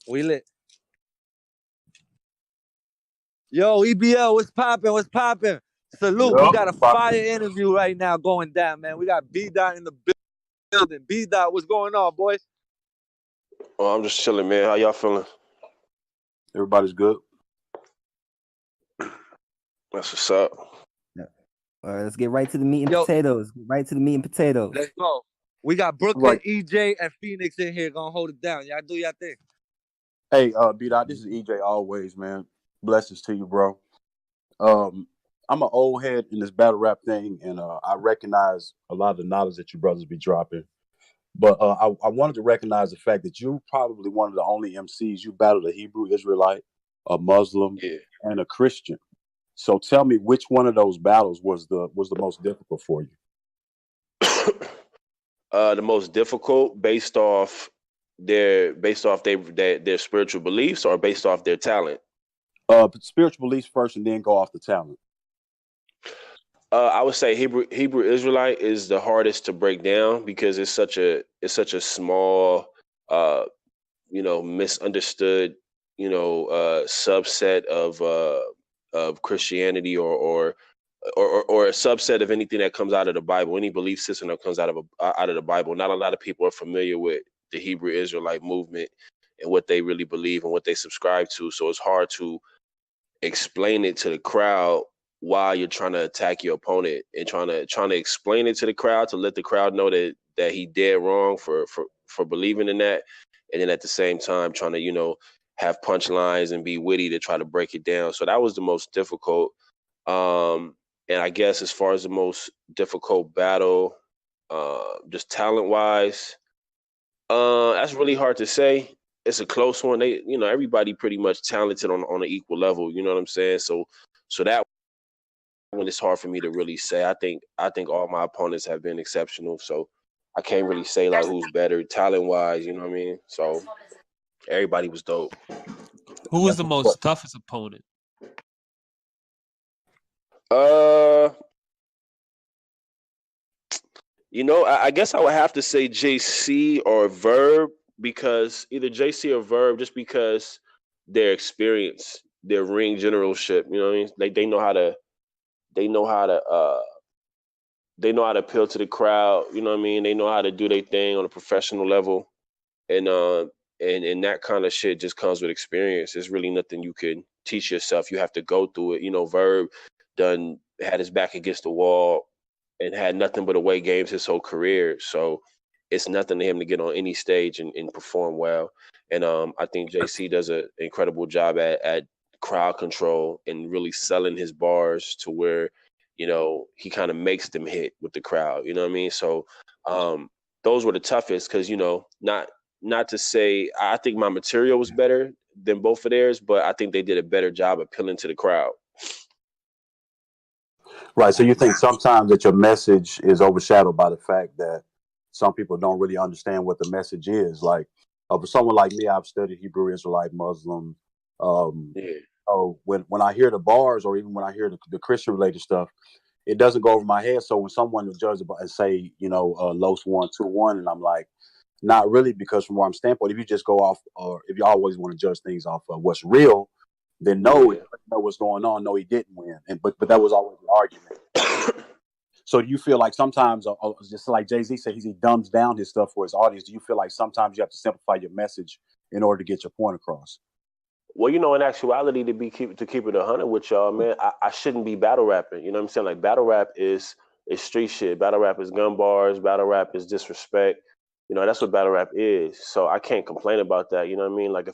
We lit. Yo, EBL, what's poppin'? What's poppin'? Salute. Yep. We got a fire interview right now going down, man. We got B-Dot in the building. B-Dot, what's going on, boys? Oh, I'm just chilling, man. How y'all feeling? Everybody's good. That's what's up. All right, let's get right to the meat and potatoes. Right to the meat and potatoes. Let's go. We got Brooklyn, EJ, and Phoenix in here gonna hold it down. Y'all do y'all thing. Hey, B-Dot, this is EJ always, man. Blessings to you, bro. I'm an old head in this battle rap thing, and I recognize a lot of the knowledge that you brothers be dropping. But I wanted to recognize the fact that you probably one of the only MCs. You battled a Hebrew Israelite, a Muslim, and a Christian. So tell me, which one of those battles was the most difficult for you? The most difficult based off their spiritual beliefs or based off their talent? Spiritual beliefs first, and then go off the talent. I would say Hebrew Israelite is the hardest to break down because it's such a small, misunderstood, subset of Christianity or a subset of anything that comes out of the Bible, any belief system that comes out of the Bible. Not a lot of people are familiar with the Hebrew Israelite movement and what they really believe and what they subscribe to. So it's hard to explain it to the crowd while you're trying to attack your opponent and trying to explain it to the crowd to let the crowd know that he dead wrong for believing in that, and then at the same time trying to have punchlines and be witty to try to break it down. So that was the most difficult. And I guess as far as the most difficult battle, just talent wise, that's really hard to say. It's a close one. Everybody pretty much talented on an equal level. You know what I'm saying? So that one is hard for me to really say. I think all my opponents have been exceptional. So I can't really say like who's better talent wise. You know what I mean? So everybody was dope. Who was the most toughest opponent? I guess I would have to say JC or Verb, because either JC or Verb, just because their experience, their ring generalship, you know what I mean? Like they know how to appeal to the crowd, you know what I mean? They know how to do their thing on a professional level. And that kind of shit just comes with experience. There's really nothing you can teach yourself. You have to go through it. Verb had his back against the wall and had nothing but away games his whole career. So it's nothing to him to get on any stage and perform well. And I think JC does an incredible job at crowd control and really selling his bars to where, he kind of makes them hit with the crowd. You know what I mean? So those were the toughest because, not to say I think my material was better than both of theirs, but I think they did a better job appealing to the crowd. Right. So you think sometimes that your message is overshadowed by the fact that some people don't really understand what the message is. Like for someone like me, I've studied Hebrew Israelite, Muslim. So when I hear the bars, or even when I hear the Christian related stuff, it doesn't go over my head. So when someone will judge and say, Los 1-2-1, and I'm like, not really, because from where I'm standpoint, if you just go off, or if you always want to judge things off of what's real, then know what's going on. No, he didn't win, but that was always the argument. So do you feel like sometimes, just like Jay-Z said, he dumbs down his stuff for his audience? Do you feel like sometimes you have to simplify your message in order to get your point across? Well, in actuality, to keep it 100 with y'all, man, I shouldn't be battle rapping. You know what I'm saying? Like battle rap is street shit. Battle rap is gun bars. Battle rap is disrespect. That's what battle rap is. So I can't complain about that. You know what I mean? Like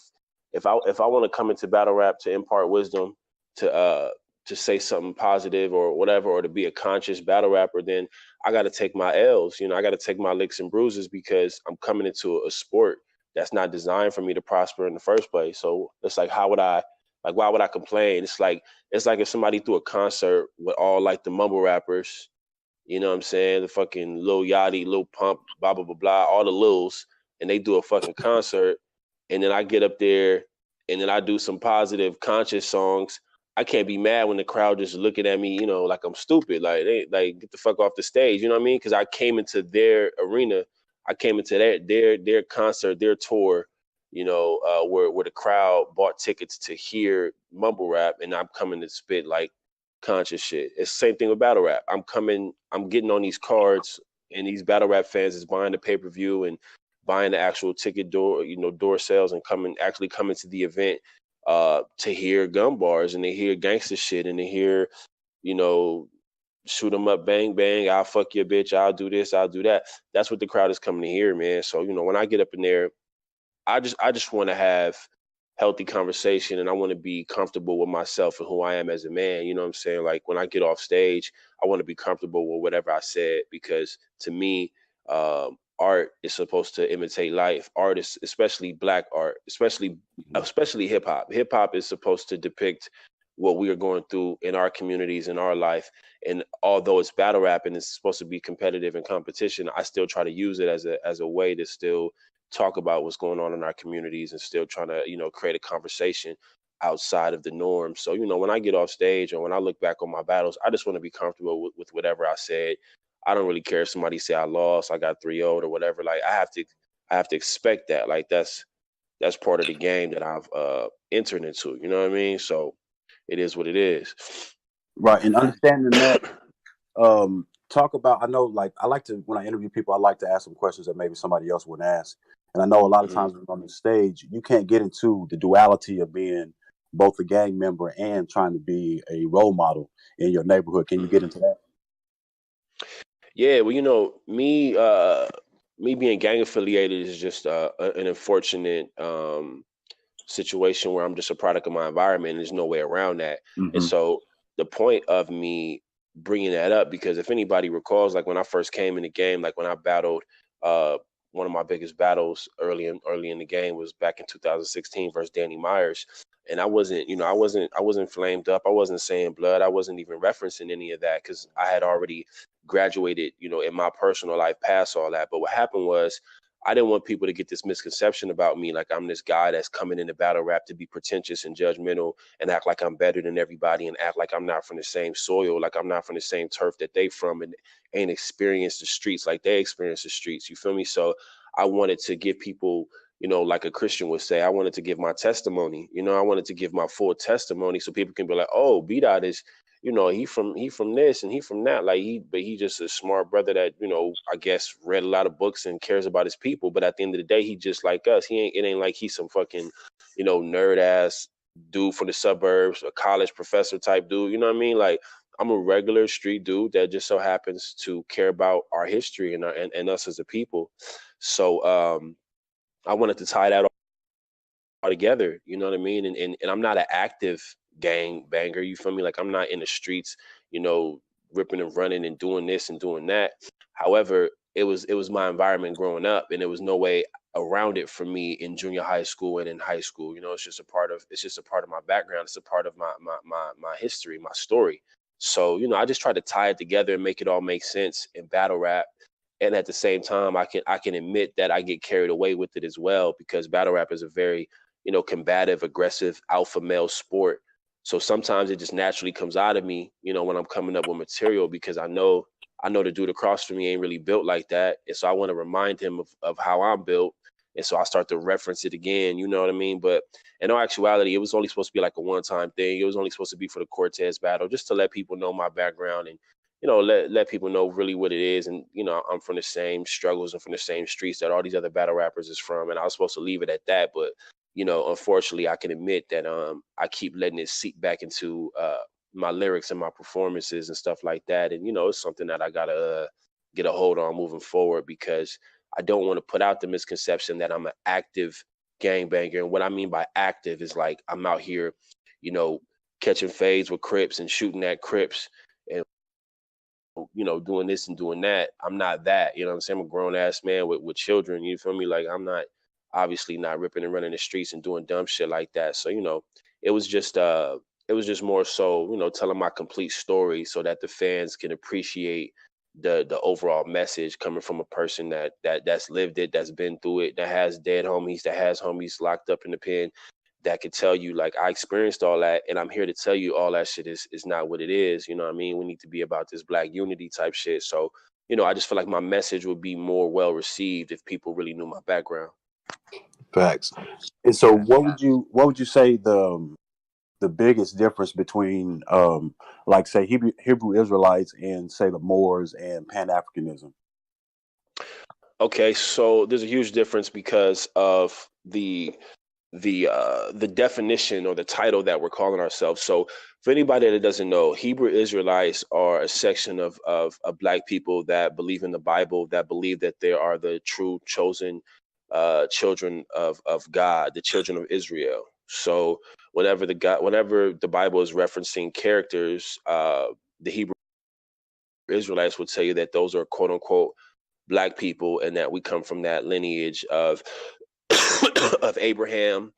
if I want to come into battle rap to impart wisdom, to say something positive or whatever, or to be a conscious battle rapper, then I got to take my L's. I got to take my licks and bruises because I'm coming into a sport that's not designed for me to prosper in the first place. So it's like, why would I complain? It's like if somebody threw a concert with all like the mumble rappers, you know what I'm saying? The fucking Lil Yachty, Lil Pump, blah, blah, blah, blah, all the Lils, and they do a fucking concert. And then I get up there and then I do some positive, conscious songs. I can't be mad when the crowd just looking at me, like I'm stupid. Like, they get the fuck off the stage. You know what I mean? Because I came into their arena. I came into their concert, their tour, where the crowd bought tickets to hear mumble rap, and I'm coming to spit like conscious shit. It's the same thing with battle rap. I'm getting on these cards, and these battle rap fans is buying the pay-per-view and buying the actual ticket door sales, and coming to the event to hear gun bars, and they hear gangster shit, and they hear, shoot 'em up, bang, bang, I'll fuck your bitch, I'll do this, I'll do that. That's what the crowd is coming to hear, man. So, when I get up in there, I just want to have healthy conversation, and I want to be comfortable with myself and who I am as a man. You know what I'm saying? Like, when I get off stage, I want to be comfortable with whatever I said, because to me, art is supposed to imitate life. Art is, especially black art, especially hip hop. Hip hop is supposed to depict what we are going through in our communities, in our life. And although it's battle rap and it's supposed to be competitive and competition, I still try to use it as a way to still talk about what's going on in our communities, and still trying to, create a conversation outside of the norm. So, when I get off stage, or when I look back on my battles, I just want to be comfortable with whatever I said. I don't really care if somebody say I lost, I got 3-0 or whatever. Like, I have to expect that. Like, that's part of the game that I've entered into. You know what I mean? So it is what it is. Right. And understanding that, talk about, I know, like, I like to, when I interview people, I like to ask them questions that maybe somebody else wouldn't ask. And I know a lot of times when on the stage, you can't get into the duality of being both a gang member and trying to be a role model in your neighborhood. Can you get into that? Yeah, well, me being gang affiliated is just an unfortunate situation where I'm just a product of my environment. There's no way around that. And so the point of me bringing that up, because if anybody recalls, like, when I first came in the game, like when I battled, one of my biggest battles early in the game was back in 2016 versus Danny Myers. And I wasn't flamed up. I wasn't saying blood. I wasn't even referencing any of that, because I had already graduated, in my personal life past all that. But what happened was, I didn't want people to get this misconception about me, like I'm this guy that's coming into battle rap to be pretentious and judgmental and act like I'm better than everybody, and act like I'm not from the same soil, like I'm not from the same turf that they from, and ain't experienced the streets like they experience the streets. You feel me? So I wanted to give people, like a Christian would say, I wanted to give my testimony. I wanted to give my full testimony, so people can be like, oh, B-Dot is, he from this and he from that. Like, he just a smart brother that, I guess read a lot of books and cares about his people. But at the end of the day, he just like us. It ain't like he's some fucking, nerd ass dude from the suburbs, a college professor type dude. You know what I mean? Like, I'm a regular street dude that just so happens to care about our history and us as a people. So I wanted to tie that all together, you know what I mean? And I'm not an active gang banger, you feel me? Like, I'm not in the streets, ripping and running and doing this and doing that. However, it was my environment growing up, and there was no way around it for me in junior high school and in high school. It's just a part of my background. It's a part of my history, my story. So, I just try to tie it together and make it all make sense in battle rap. And at the same time, I can admit that I get carried away with it as well, because battle rap is a very, combative, aggressive, alpha male sport. So sometimes it just naturally comes out of me, when I'm coming up with material, because I know the dude across from me ain't really built like that. And so I want to remind him of how I'm built. And so I start to reference it again, you know what I mean? But in all actuality, it was only supposed to be like a one-time thing. It was only supposed to be for the Cortez battle, just to let people know my background, and let people know really what it is. And, I'm from the same struggles and from the same streets that all these other battle rappers is from. And I was supposed to leave it at that. But, unfortunately, I can admit that I keep letting it seep back into my lyrics and my performances and stuff like that. And, it's something that I got to get a hold on moving forward, because I don't want to put out the misconception that I'm an active gangbanger. And what I mean by active is, like, I'm out here, catching fades with Crips and shooting at Crips and, doing this and doing that. I'm not that, you know what I'm saying? I'm a grown ass man with children, you feel me? Like, I'm not, obviously not ripping and running the streets and doing dumb shit like that. So, it was just more so, telling my complete story so that the fans can appreciate the overall message coming from a person that's lived it, that's been through it, that has dead homies, that has homies locked up in the pen, that could tell you, like, I experienced all that, and I'm here to tell you all that shit is not what it is. You know what I mean? We need to be about this Black unity type shit. So, I just feel like my message would be more well received if people really knew my background. Facts. And so, what would you say the biggest difference between, like, say, Hebrew Israelites and, say, the Moors and Pan Africanism? Okay, so there's a huge difference because of the definition or the title that we're calling ourselves. So for anybody that doesn't know, Hebrew Israelites are a section of Black people that believe in the Bible, that believe that they are the true chosen children of God, the children of Israel. So whenever the Bible is referencing characters, the Hebrew Israelites would tell you that those are quote unquote Black people, and that we come from that lineage of of Abraham,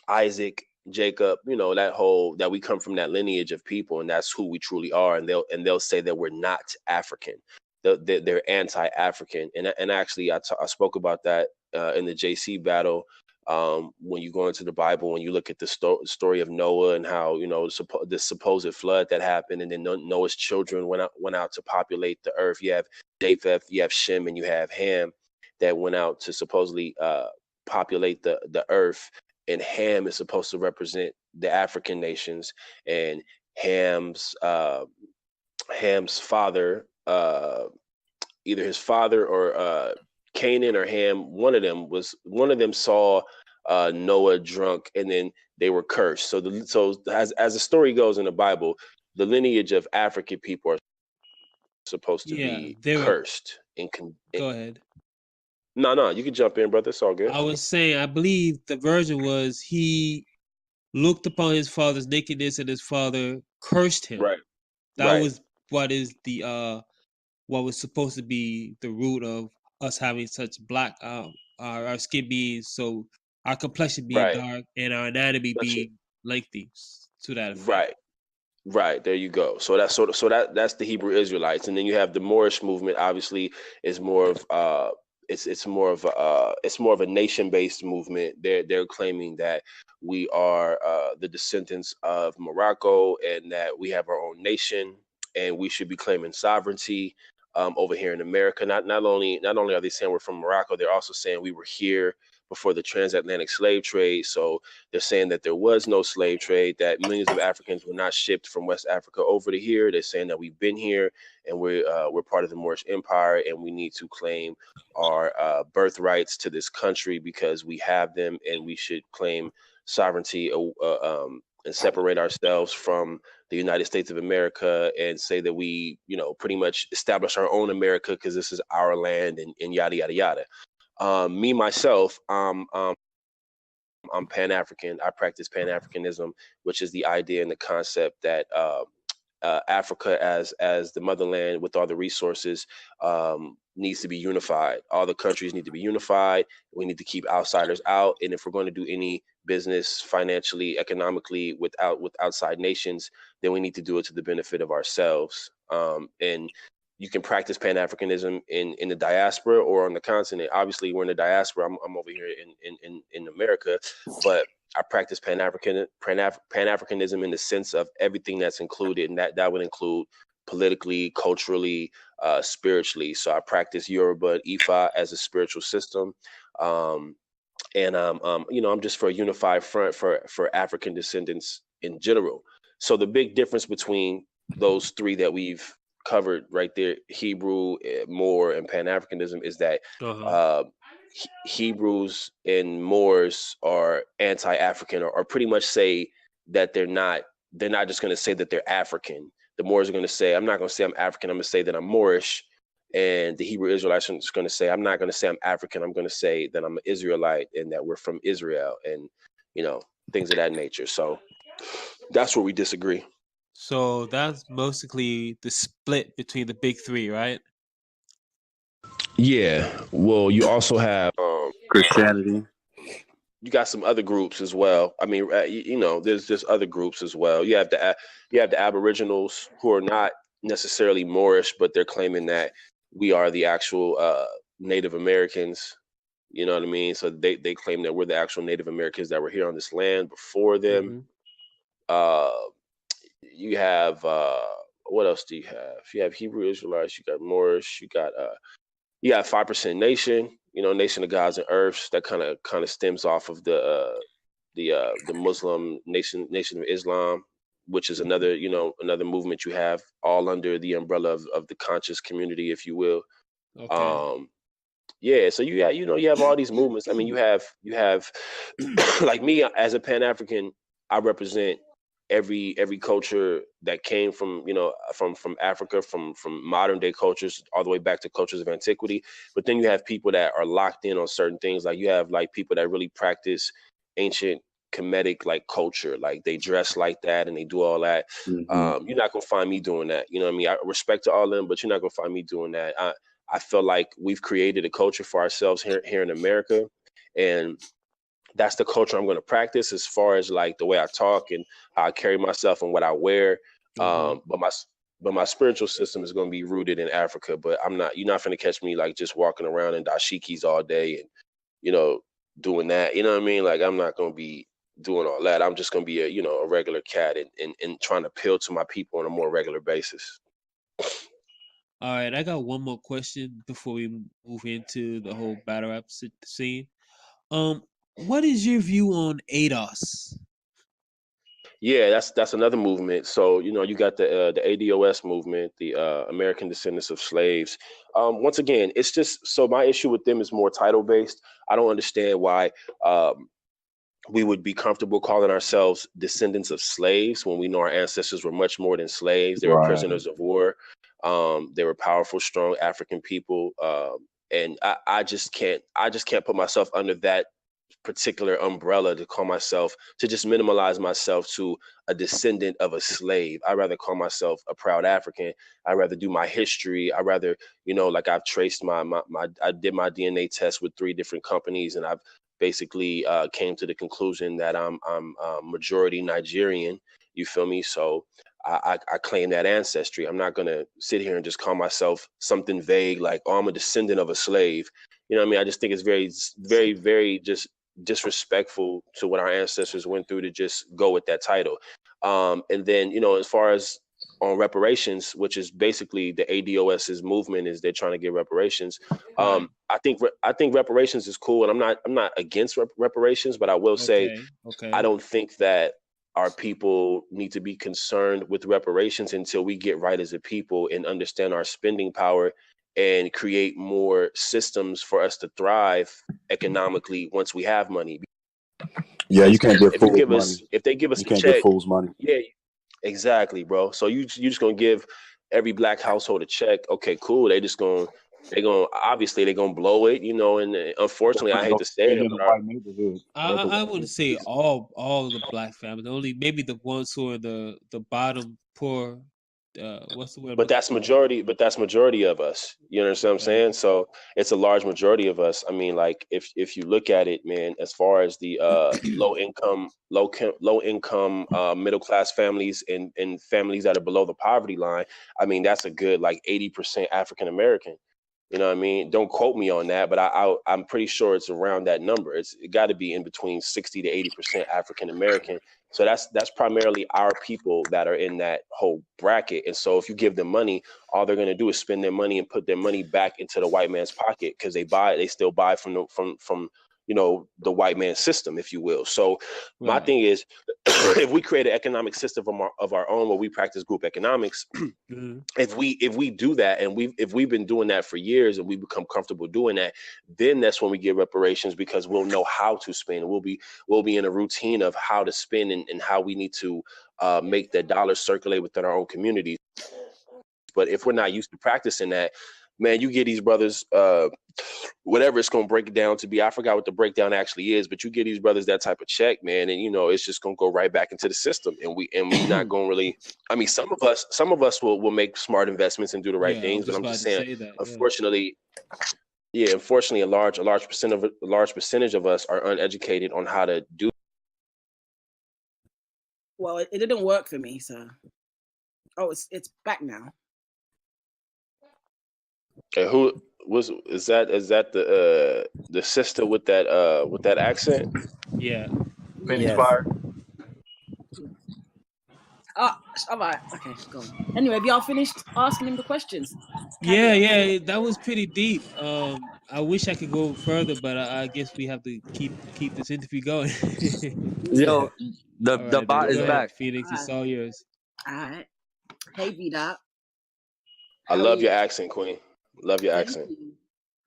Isaac, Jacob, that we come from that lineage of people, and that's who we truly are. And they'll say that we're not African. They're anti-African. And actually, I spoke about that in the JC battle. When you go into the Bible, when you look at the story of Noah and how the supposed flood that happened, and then Noah's children went out to populate the earth. You have Japheth, you have Shem, and you have Ham that went out to supposedly populate the earth. And Ham is supposed to represent the African nations, and Ham's father, either his father or Canaan or Ham, one of them saw Noah drunk, and then they were cursed. So as the story goes in the Bible, the lineage of African people are supposed to be cursed. Go ahead. No, you can jump in, brother. It's all good. I was saying, I believe the version was he looked upon his father's nakedness and his father cursed him. Right. That was what is what was supposed to be the root of us having such black our skin being so, our complexion being dark and our anatomy being lengthy, to that effect. Right, there you go. So that's that's the Hebrew Israelites, and then you have the Moorish movement. Obviously, is more of it's more of a nation-based movement. They're claiming that we are the descendants of Morocco, and that we have our own nation, and we should be claiming sovereignty over here in America. Not only are they saying we're from Morocco, they're also saying we were here before the transatlantic slave trade. So they're saying that there was no slave trade, that millions of Africans were not shipped from West Africa over to here. They're saying that we've been here, and we're part of the Moorish Empire, and we need to claim our birthrights to this country because we have them, and we should claim sovereignty and separate ourselves from the United States of America, and say that we, pretty much establish our own America because this is our land, and yada, yada, yada. Me, myself, I'm Pan-African. I practice Pan-Africanism, which is the idea and the concept that Africa as the motherland with all the resources needs to be unified. All the countries need to be unified. We need to keep outsiders out. And if we're going to do any business financially, economically with outside nations, then we need to do it to the benefit of ourselves. And you can practice Pan-Africanism in the diaspora or on the continent. Obviously, we're in the diaspora. I'm over here in America, but I practice Pan-Africanism in the sense of everything that's included, and that would include politically, culturally, spiritually. So I practice Yoruba and Ifa as a spiritual system, and I'm just for a unified front for African descendants in general. So the big difference between those three that we've covered right there, Hebrew, Moor, and Pan-Africanism, is that Hebrews and Moors are anti-African, or pretty much say that they're not just going to say that they're African. The Moors are going to say, I'm not going to say I'm African, I'm going to say that I'm Moorish. And the Hebrew Israelites are just going to say, I'm not going to say I'm African, I'm going to say that I'm an Israelite and that we're from Israel, and things of that nature. So that's where we disagree. So that's basically the split between the big three, right? Yeah. Well, you also have Christianity. You got some other groups as well. I mean, there's just other groups as well. You have the Aboriginals, who are not necessarily Moorish, but they're claiming that we are the actual Native Americans. You know what I mean? So they claim that we're the actual Native Americans that were here on this land before them. Mm-hmm. You have what else do you have? You have Hebrew Israelites. You got Moorish. You got 5% Nation. Nation of Gods and Earths. That kind of stems off of the Muslim Nation of Islam, which is another movement you have, all under the umbrella of the conscious community, if you will. Okay. Yeah, so you have all these movements. I mean, you have like me as a Pan-African, I represent every culture that came from from Africa, from modern day cultures all the way back to cultures of antiquity. But then you have people that are locked in on certain things. Like you have like people that really practice ancient Kemetic like culture, like they dress like that and they do all that. You're not gonna find me doing that. You know what I mean? I respect to all of them, but you're not gonna find me doing that. I feel like we've created a culture for ourselves here in America, and that's the culture I'm going to practice as far as like the way I talk and how I carry myself and what I wear. But my spiritual system is going to be rooted in Africa. But you're not going to catch me like just walking around in dashikis all day and doing that. You know what I mean? Like I'm not going to be doing all that. I'm just going to be a regular cat and trying to appeal to my people on a more regular basis. All right, I got one more question before we move into the whole battle rap scene. What is your view on ADOS? Yeah, that's another movement. So you got the ADOS movement, the American Descendants of Slaves. Once again, it's just so my issue with them is more title based. I don't understand why we would be comfortable calling ourselves descendants of slaves when we know our ancestors were much more than slaves. They were prisoners of war. They were powerful, strong African people, and I just can't put myself under that particular umbrella to just minimalize myself to a descendant of a slave. I'd rather call myself a proud African. I'd rather do my history. I'd rather, like I've traced I did my DNA test with 3 different companies, and I've basically came to the conclusion that I'm majority Nigerian. You feel me? So I claim that ancestry. I'm not gonna sit here and just call myself something vague like, oh, I'm a descendant of a slave. You know what I mean? I just think it's very, very, very just disrespectful to what our ancestors went through to just go with that title. And then, as far as on reparations, which is basically the ADOS's movement, is they're trying to get reparations. Right. I think reparations is cool, and I'm not against reparations, but I will say I don't think that our people need to be concerned with reparations until we get right as a people and understand our spending power and create more systems for us to thrive economically once we have money. Yeah, you can't give fools money. If they give us you a can't check, give fools money. Yeah, exactly, bro. So you just gonna give every black household a check? Okay, cool. Obviously they're gonna blow it, and unfortunately I hate to say it, but I wouldn't say all the black families. Only maybe the ones who are the bottom poor. What's the word? But that's majority of us. You understand what I'm saying? So it's a large majority of us. I mean, like if you look at it, man, as far as the low income middle class families and families that are below the poverty line, I mean, that's a good like 80% African American. You know what I mean? Don't quote me on that, but I'm pretty sure it's around that number. It got to be in between 60 to 80% African American. So that's primarily our people that are in that whole bracket. And so if you give them money, all they're going to do is spend their money and put their money back into the white man's pocket because they still buy from the white man's system, if you will. So my thing is, if we create an economic system of our own where we practice group economics, if we do that, and if we've been doing that for years and we become comfortable doing that, then that's when we get reparations, because we'll know how to spend. We'll be in a routine of how to spend and how we need to make the dollars circulate within our own communities. But if we're not used to practicing that, man, you get these brothers, whatever it's going to break it down to be. I forgot what the breakdown actually is, but you get these brothers that type of check, man, and it's just going to go right back into the system. And we not going to really. I mean, some of us will make smart investments and do the right things, but I'm just saying, unfortunately, a large percentage of us are uneducated on how to do. Well, it didn't work for me, so. Oh, it's back now. And is that the sister with that accent? Yeah. Phoenix Fire. All right. Okay, go on. Anyway, have y'all finished asking him the questions? Yeah, that was pretty deep. I wish I could go further, but I guess we have to keep this interview going. Yo, the All the right, bot then. is Go back. ahead, Phoenix. It's all yours. All right. Hey, V-Dot. I How are love you? your accent, Queen. Love your Thank accent. you.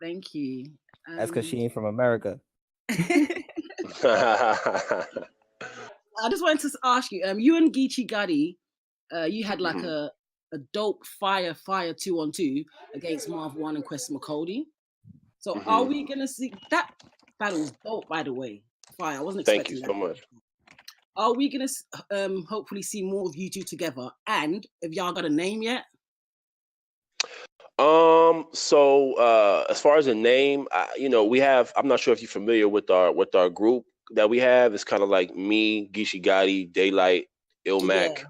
Thank you. That's because she ain't from America. I just wanted to ask you, you and Geechee Gotti, you had like Mhm. a dope fire 2-on-2 against Marv One and Quest McCody. So are Mhm. we gonna see that battle was dope, by the way? Fire. I wasn't Thank you expecting so that. much. Are we gonna hopefully see more of you two together? And if y'all got a name yet? As far as a name, we have. I'm not sure if you're familiar with our group that we have. It's kind of like me, Geechee Gotti, Daylight, Yeah, Ilmac,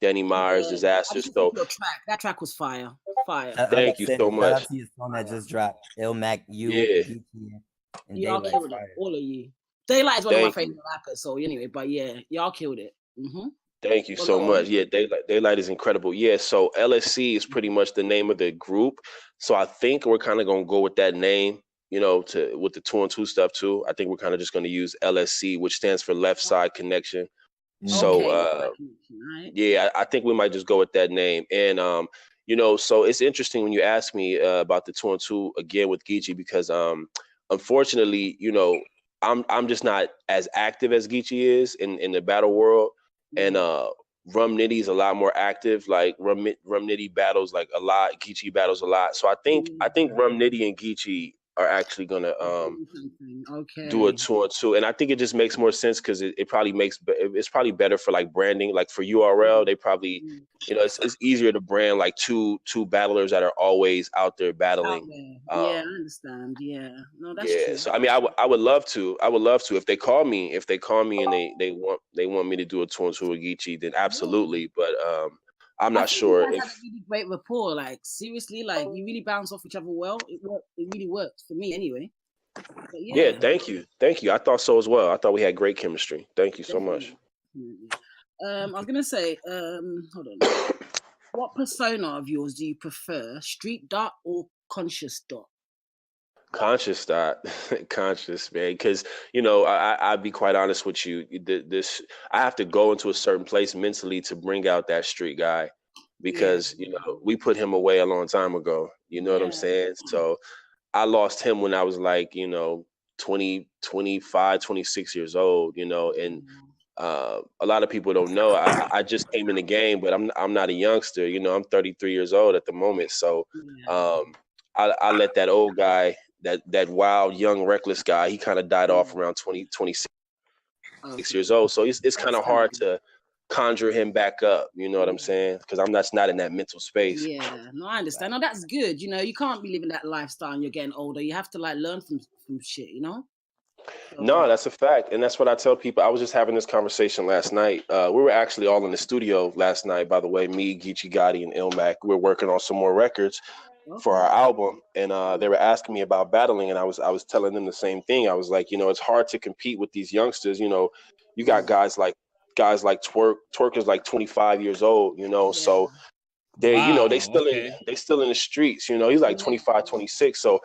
Danny Myers, yeah. I Disaster. just listened So to your track. That track was fire. Fire. I about thank to you say, so shout out much. to your song that just dropped. Ilmac, you, Yeah, Geechee, and Y'all Daylight killed it. Fire. All of you. Daylight is one of my thank you. favorite rappers. So anyway, but yeah, y'all killed it. Thank you Well, so go on. much. Yeah, Daylight is incredible. Yeah, so LSC is pretty much the name of the group. So I think we're kind of gonna go with that name, to with the 2-on-2 stuff too. I think we're kind of just gonna use LSC, which stands for Left Side Connection. So Okay. Right. yeah, I think we might just go with that name. And so it's interesting when you ask me about the 2-on-2 again with Geechee because unfortunately, I'm just not as active as Geechee is in the battle world, and Rum Nitty's a lot more active. Like Rum Nitty battles like a lot, Geechee battles a lot. So I think Rum Nitty and Geechee are actually gonna do a Okay. 2-on-2, and I think it just makes more sense because it probably it's probably better for like branding, like for URL. They probably, it's easier to brand like two battlers that are always out there Out battling. there. Yeah, I understand. Yeah. No, that's Yeah, true. so I mean, I would love to. I would love to if they call me. If they call me and they want me to do a 2-on-2 with Geechee, then Yeah. absolutely. But I'm I not think you sure guys had a if. really great rapport. Like seriously, like you really bounce off each other well. It worked. It really worked for me anyway. But Yeah, yeah, thank you. I thought so as well. I thought we had great chemistry. Thank you so much. definitely. I was gonna say, hold on. What persona of yours do you prefer? Street dot or conscious dot? Conscious thought, conscious man, because I'd be quite honest with you. This I have to go into a certain place mentally to bring out that street guy, Yeah. because we put him away a long time ago. You know what I'm Yeah. saying? So I lost him when I was like 20, 25, 26 years old. And a lot of people don't know. I just came in the game, but I'm not a youngster. I'm 33 years old at the moment. So Yeah. um, I let that old guy, that wild, young, reckless guy, he kind of died off around 26 Okay. years old. So it's kind of hard Understandable. to conjure him back up. You know what I'm Yeah. saying? Because I'm not in that mental space. Yeah. No, I understand. No, that's good. You can't be living that lifestyle and you're getting older. You have to like learn from shit, No, So that's a fact, and that's what I tell people. I was just having this conversation last night. We were actually all in the studio last night, by the way. Me, Geechee Gotti, and Ilmac. We're working on some more records for okay. our album, and they were asking me about battling, and I was telling them the same thing. I was like, it's hard to compete with these youngsters. You got guys like Twerk. Twerk is like 25 years old. Yeah. So they Wow. still in Okay. they still in the streets. He's like Yeah. 25, 26. So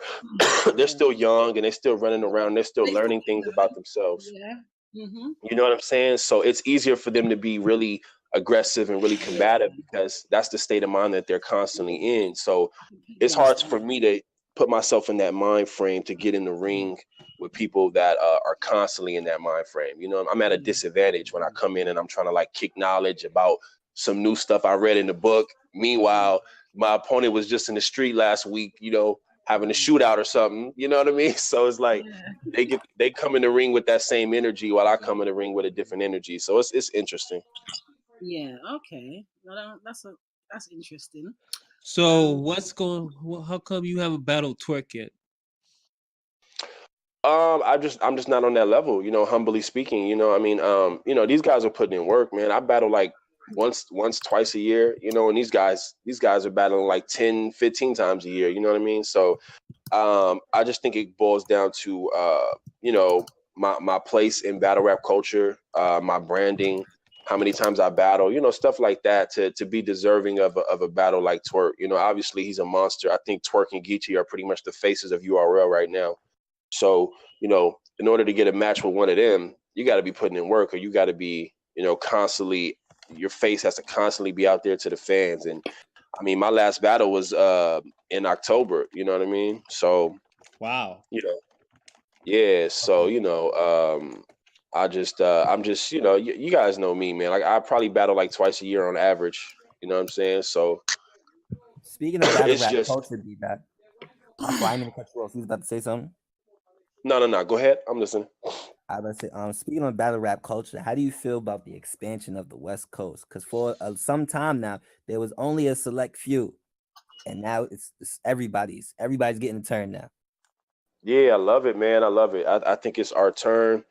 they're Yeah. still young and they're still running Yeah. around. They're still They still learning can things about learn. themselves. Yeah. Mm-hmm. You know what I'm saying? So it's easier for them to be really aggressive and really Yeah. combative because that's the state of mind that they're constantly Yeah. in. So I completely it's hard understand for that. me to put myself in that mind frame to get in the ring with people that are constantly in that mind frame. I'm at a Yeah. disadvantage when I come in and I'm trying to like kick knowledge about some new stuff I read in the book. Meanwhile, my opponent was just in the street last week, having a shootout or something. You know what I mean? So it's like Yeah. they come in the ring with that same energy while I come in the ring with a different energy. So it's interesting. Yeah. Okay. Well, that's interesting. So Um. what's going? How come you haven't battled Twerk yet? I'm just not on that level, humbly speaking. I mean, these guys are putting in work, man. I battle like once, twice a year, and these guys are battling like 10, 15 times a year, you know what I mean? So I just think it boils down to my place in battle rap culture, my branding, how many times I battle, you know, stuff like that to be deserving of a battle like Twerk. You know, obviously he's a monster. I think Twerk and Geechee are pretty much the faces of URL right now. So, you know, in order to get a match with one of them, you got to be putting in work, or you got to be, you know, constantly, your face has to constantly be out there to the fans. And I mean, my last battle was in October, you know what I mean? So, Wow. you know, yeah. So, you know, I'm just, you know, you guys know me, man. Like I probably battle like twice a year on average. You know what I'm saying? So Speaking of battle it's rap just, culture, D-Dot. I didn't even cut you off. You was about to say something? no. Go ahead. I'm listening. I was about to say, speaking of battle rap culture, how do you feel about the expansion of the West Coast? Because for some time now, there was only a select few, and now it's everybody's getting a turn now. Yeah, I love it, man. I love it. I think it's our turn.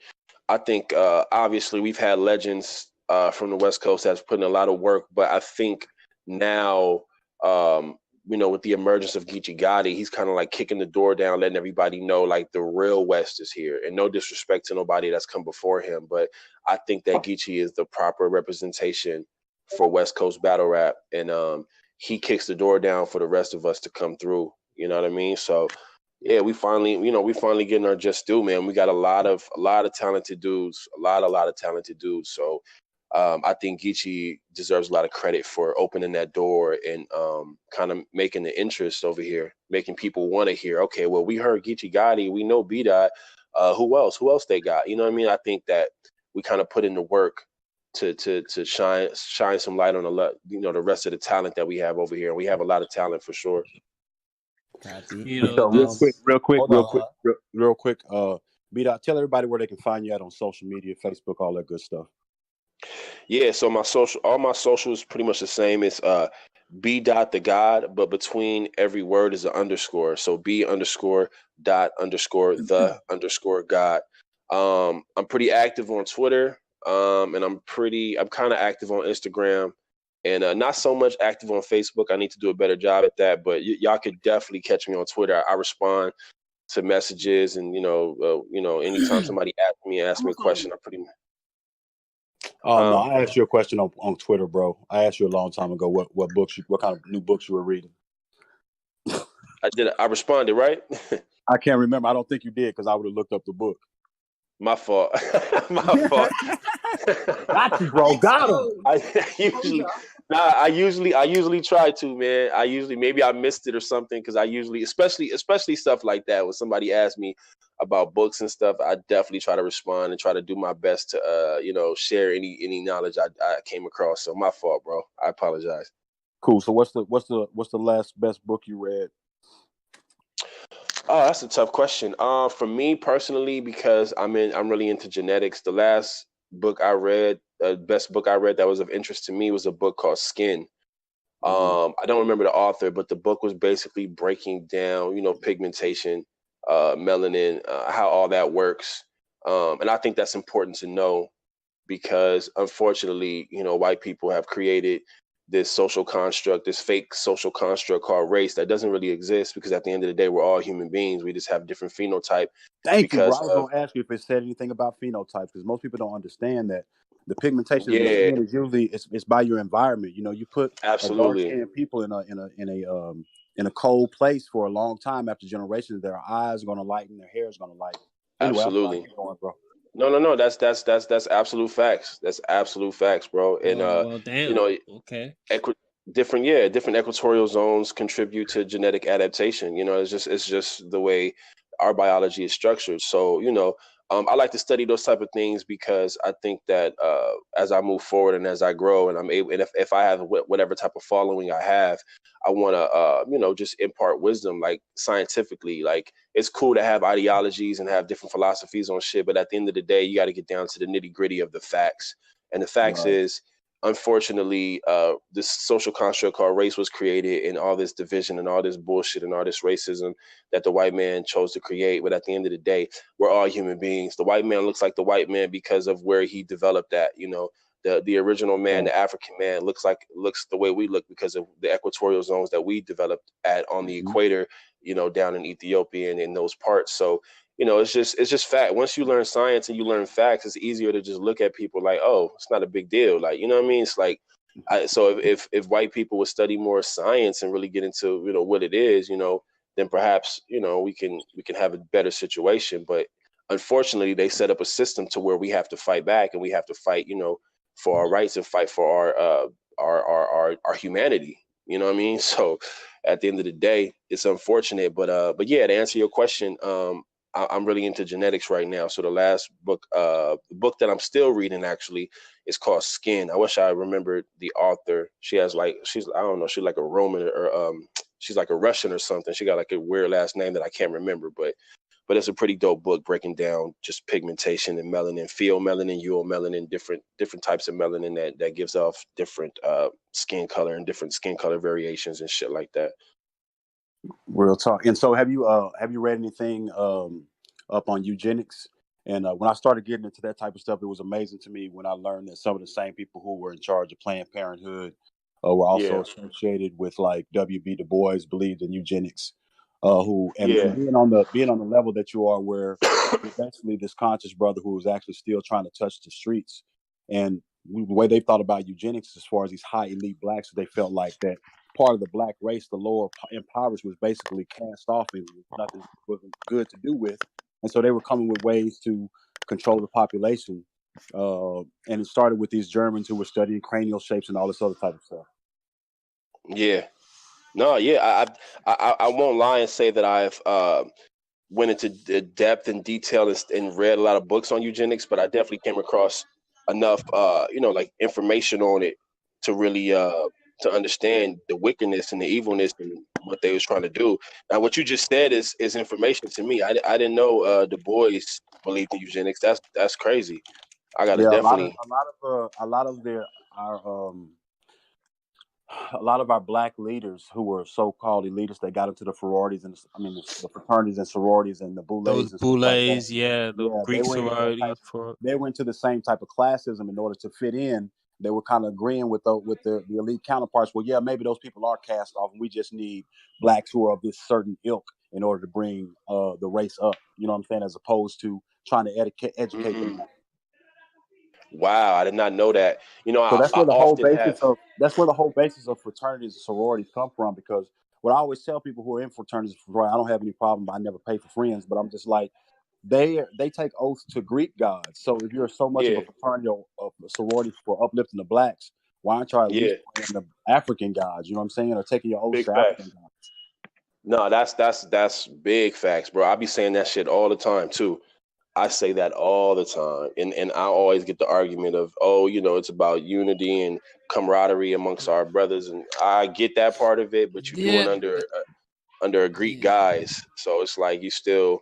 I think obviously we've had legends from the West Coast that's put in a lot of work, but I think now, you know, with the emergence of Geechee Gotti, he's kind of like kicking the door down, letting everybody know like the real West is here. And no disrespect to nobody that's come before him, but I think that Geechee is the proper representation for West Coast battle rap, and he kicks the door down for the rest of us to come through. You know what I mean? So. Yeah, we finally getting our just due, man. We got a lot of talented dudes, a lot of talented dudes. So I think Geechee deserves a lot of credit for opening that door and kind of making the interest over here, making people want to hear. Okay, well, we heard Geechee Gotti, we know B-Dot. Who else? Who else they got? You know what I mean? I think that we kind of put in the work to shine some light on the rest of the talent that we have over here. And we have a lot of talent for sure. You know, So real quick, B-Dot, tell everybody where they can find you at on social media, Facebook, all that good stuff. Yeah, so all my socials pretty much the same. It's B-Dot the God, but between every word is an underscore. So B_dot_the_God. I'm pretty active on Twitter, and I'm kind of active on Instagram, and not so much active on Facebook. I need to do a better job at that, but y'all could definitely catch me on Twitter. I respond to messages, and anytime somebody asks me a question, I pretty much. Oh no, I asked you a question on Twitter, bro. I asked you a long time ago what kind of new books you were reading. I did. I responded, right? I can't remember. I don't think you did, because I would have looked up the book. My fault. My fault. Got you, bro. Got him. I usually try to, man. Maybe I missed it or something, because I usually, especially stuff like that, when somebody asks me about books and stuff, I definitely try to respond and try to do my best to share any knowledge I came across. So my fault, bro. I apologize. Cool. So what's the last best book you read? Oh, that's a tough question. For me personally, because I'm really into genetics. The last book I read, best book I read that was of interest to me, was a book called Skin. I don't remember the author, but the book was basically breaking down, pigmentation, melanin, how all that works. And I think that's important to know, because unfortunately, white people have created this social construct, this fake social construct called race that doesn't really exist, because at the end of the day, we're all human beings. We just have different phenotype. Thank you, bro. I was going to ask you if it said anything about phenotypes, because most people don't understand that the pigmentation of the skin is usually it's by your environment. You put dark-skinned people in a cold place for a long time, after generations, their eyes are going to lighten, their hair is going to lighten. Anyway, absolutely. Keep going, bro. No. That's absolute facts. That's absolute facts, bro. And well, damn. Okay. Different equatorial zones contribute to genetic adaptation. It's just the way our biology is structured. So, I like to study those type of things, because I think that as I move forward and as I grow, and I'm able, and if I have whatever type of following I have, I want to, just impart wisdom, like scientifically. Like, it's cool to have ideologies and have different philosophies on shit, but at the end of the day, you got to get down to the nitty gritty of the facts. And the facts is, unfortunately, this social construct called race was created, and all this division and all this bullshit and all this racism that the white man chose to create. But at the end of the day, we're all human beings. The white man looks like the white man because of where he developed at. The original man, the African man, looks the way we look because of the equatorial zones that we developed at on the equator, down in Ethiopia and in those parts. So you know, it's just fact. Once you learn science and you learn facts, it's easier to just look at people like, oh, it's not a big deal. Like, you know what I mean? It's like, so if white people would study more science and really get into, you know, what it is, you know, then perhaps, you know, we can have a better situation. But unfortunately, they set up a system to where we have to fight back, and we have to fight, you know, for our rights and fight for our humanity. You know what I mean? So at the end of the day, it's unfortunate, but yeah, to answer your question, I'm really into genetics right now. So the last book, the book that I'm still reading actually is called Skin. I wish I remembered the author. She's I don't know, she's like a Roman or she's like a Russian or something. She got like a weird last name that I can't remember, but it's a pretty dope book breaking down just pigmentation and melanin, pheomelanin, eumelanin, different types of melanin that gives off different skin color and different skin color variations and shit like that. Real talk. And so have you read anything up on eugenics? And when I started getting into that type of stuff, it was amazing to me when I learned that some of the same people who were in charge of Planned Parenthood were also associated with like W.B. Du Bois, believed in eugenics. And being on the level that you are, where you're basically this conscious brother who was actually still trying to touch the streets, and the way they thought about eugenics as far as these high elite blacks, they felt like that part of the black race, the lower impoverished, was basically cast off and nothing wasn't good to do with, and so they were coming with ways to control the population. And it started with these Germans who were studying cranial shapes and all this other type of stuff. Yeah. No, yeah, I won't lie and say that I've went into depth and detail and read a lot of books on eugenics, but I definitely came across enough, you know, like information on it to really to understand the wickedness and the evilness and what they was trying to do. Now, what you just said is information to me. I didn't know Du Bois believed in eugenics. That's crazy. I gotta definitely. A lot of our black leaders who were so-called elitists, they got into the sororities and the fraternities and sororities and the Those boulets and stuff like that. boulets, yeah, the Greek sorority for They went to the same type of classism in order to fit in. They were kind of agreeing with the elite counterparts. Well, yeah, maybe those people are cast off, and we just need blacks who are of this certain ilk in order to bring the race up. You know what I'm saying? As opposed to trying to educate them. Wow, I did not know that. You know, So that's I where the often have. that's where the whole basis of fraternities and sororities come from. Because what I always tell people who are in fraternities and sororities, I don't have any problem. I never pay for friends, but I'm just like, they take oaths to Greek gods. So if you're so much of a fraternity or a sorority for uplifting the blacks, why aren't you at least praying the African gods? You know what I'm saying? Or taking your oaths Big to facts. African gods. No, that's big facts, bro. I be saying that shit all the time too. I say that all the time, and I always get the argument of, oh, you know, it's about unity and camaraderie amongst our brothers, and I get that part of it, but you're doing under a Greek guise, so it's like you still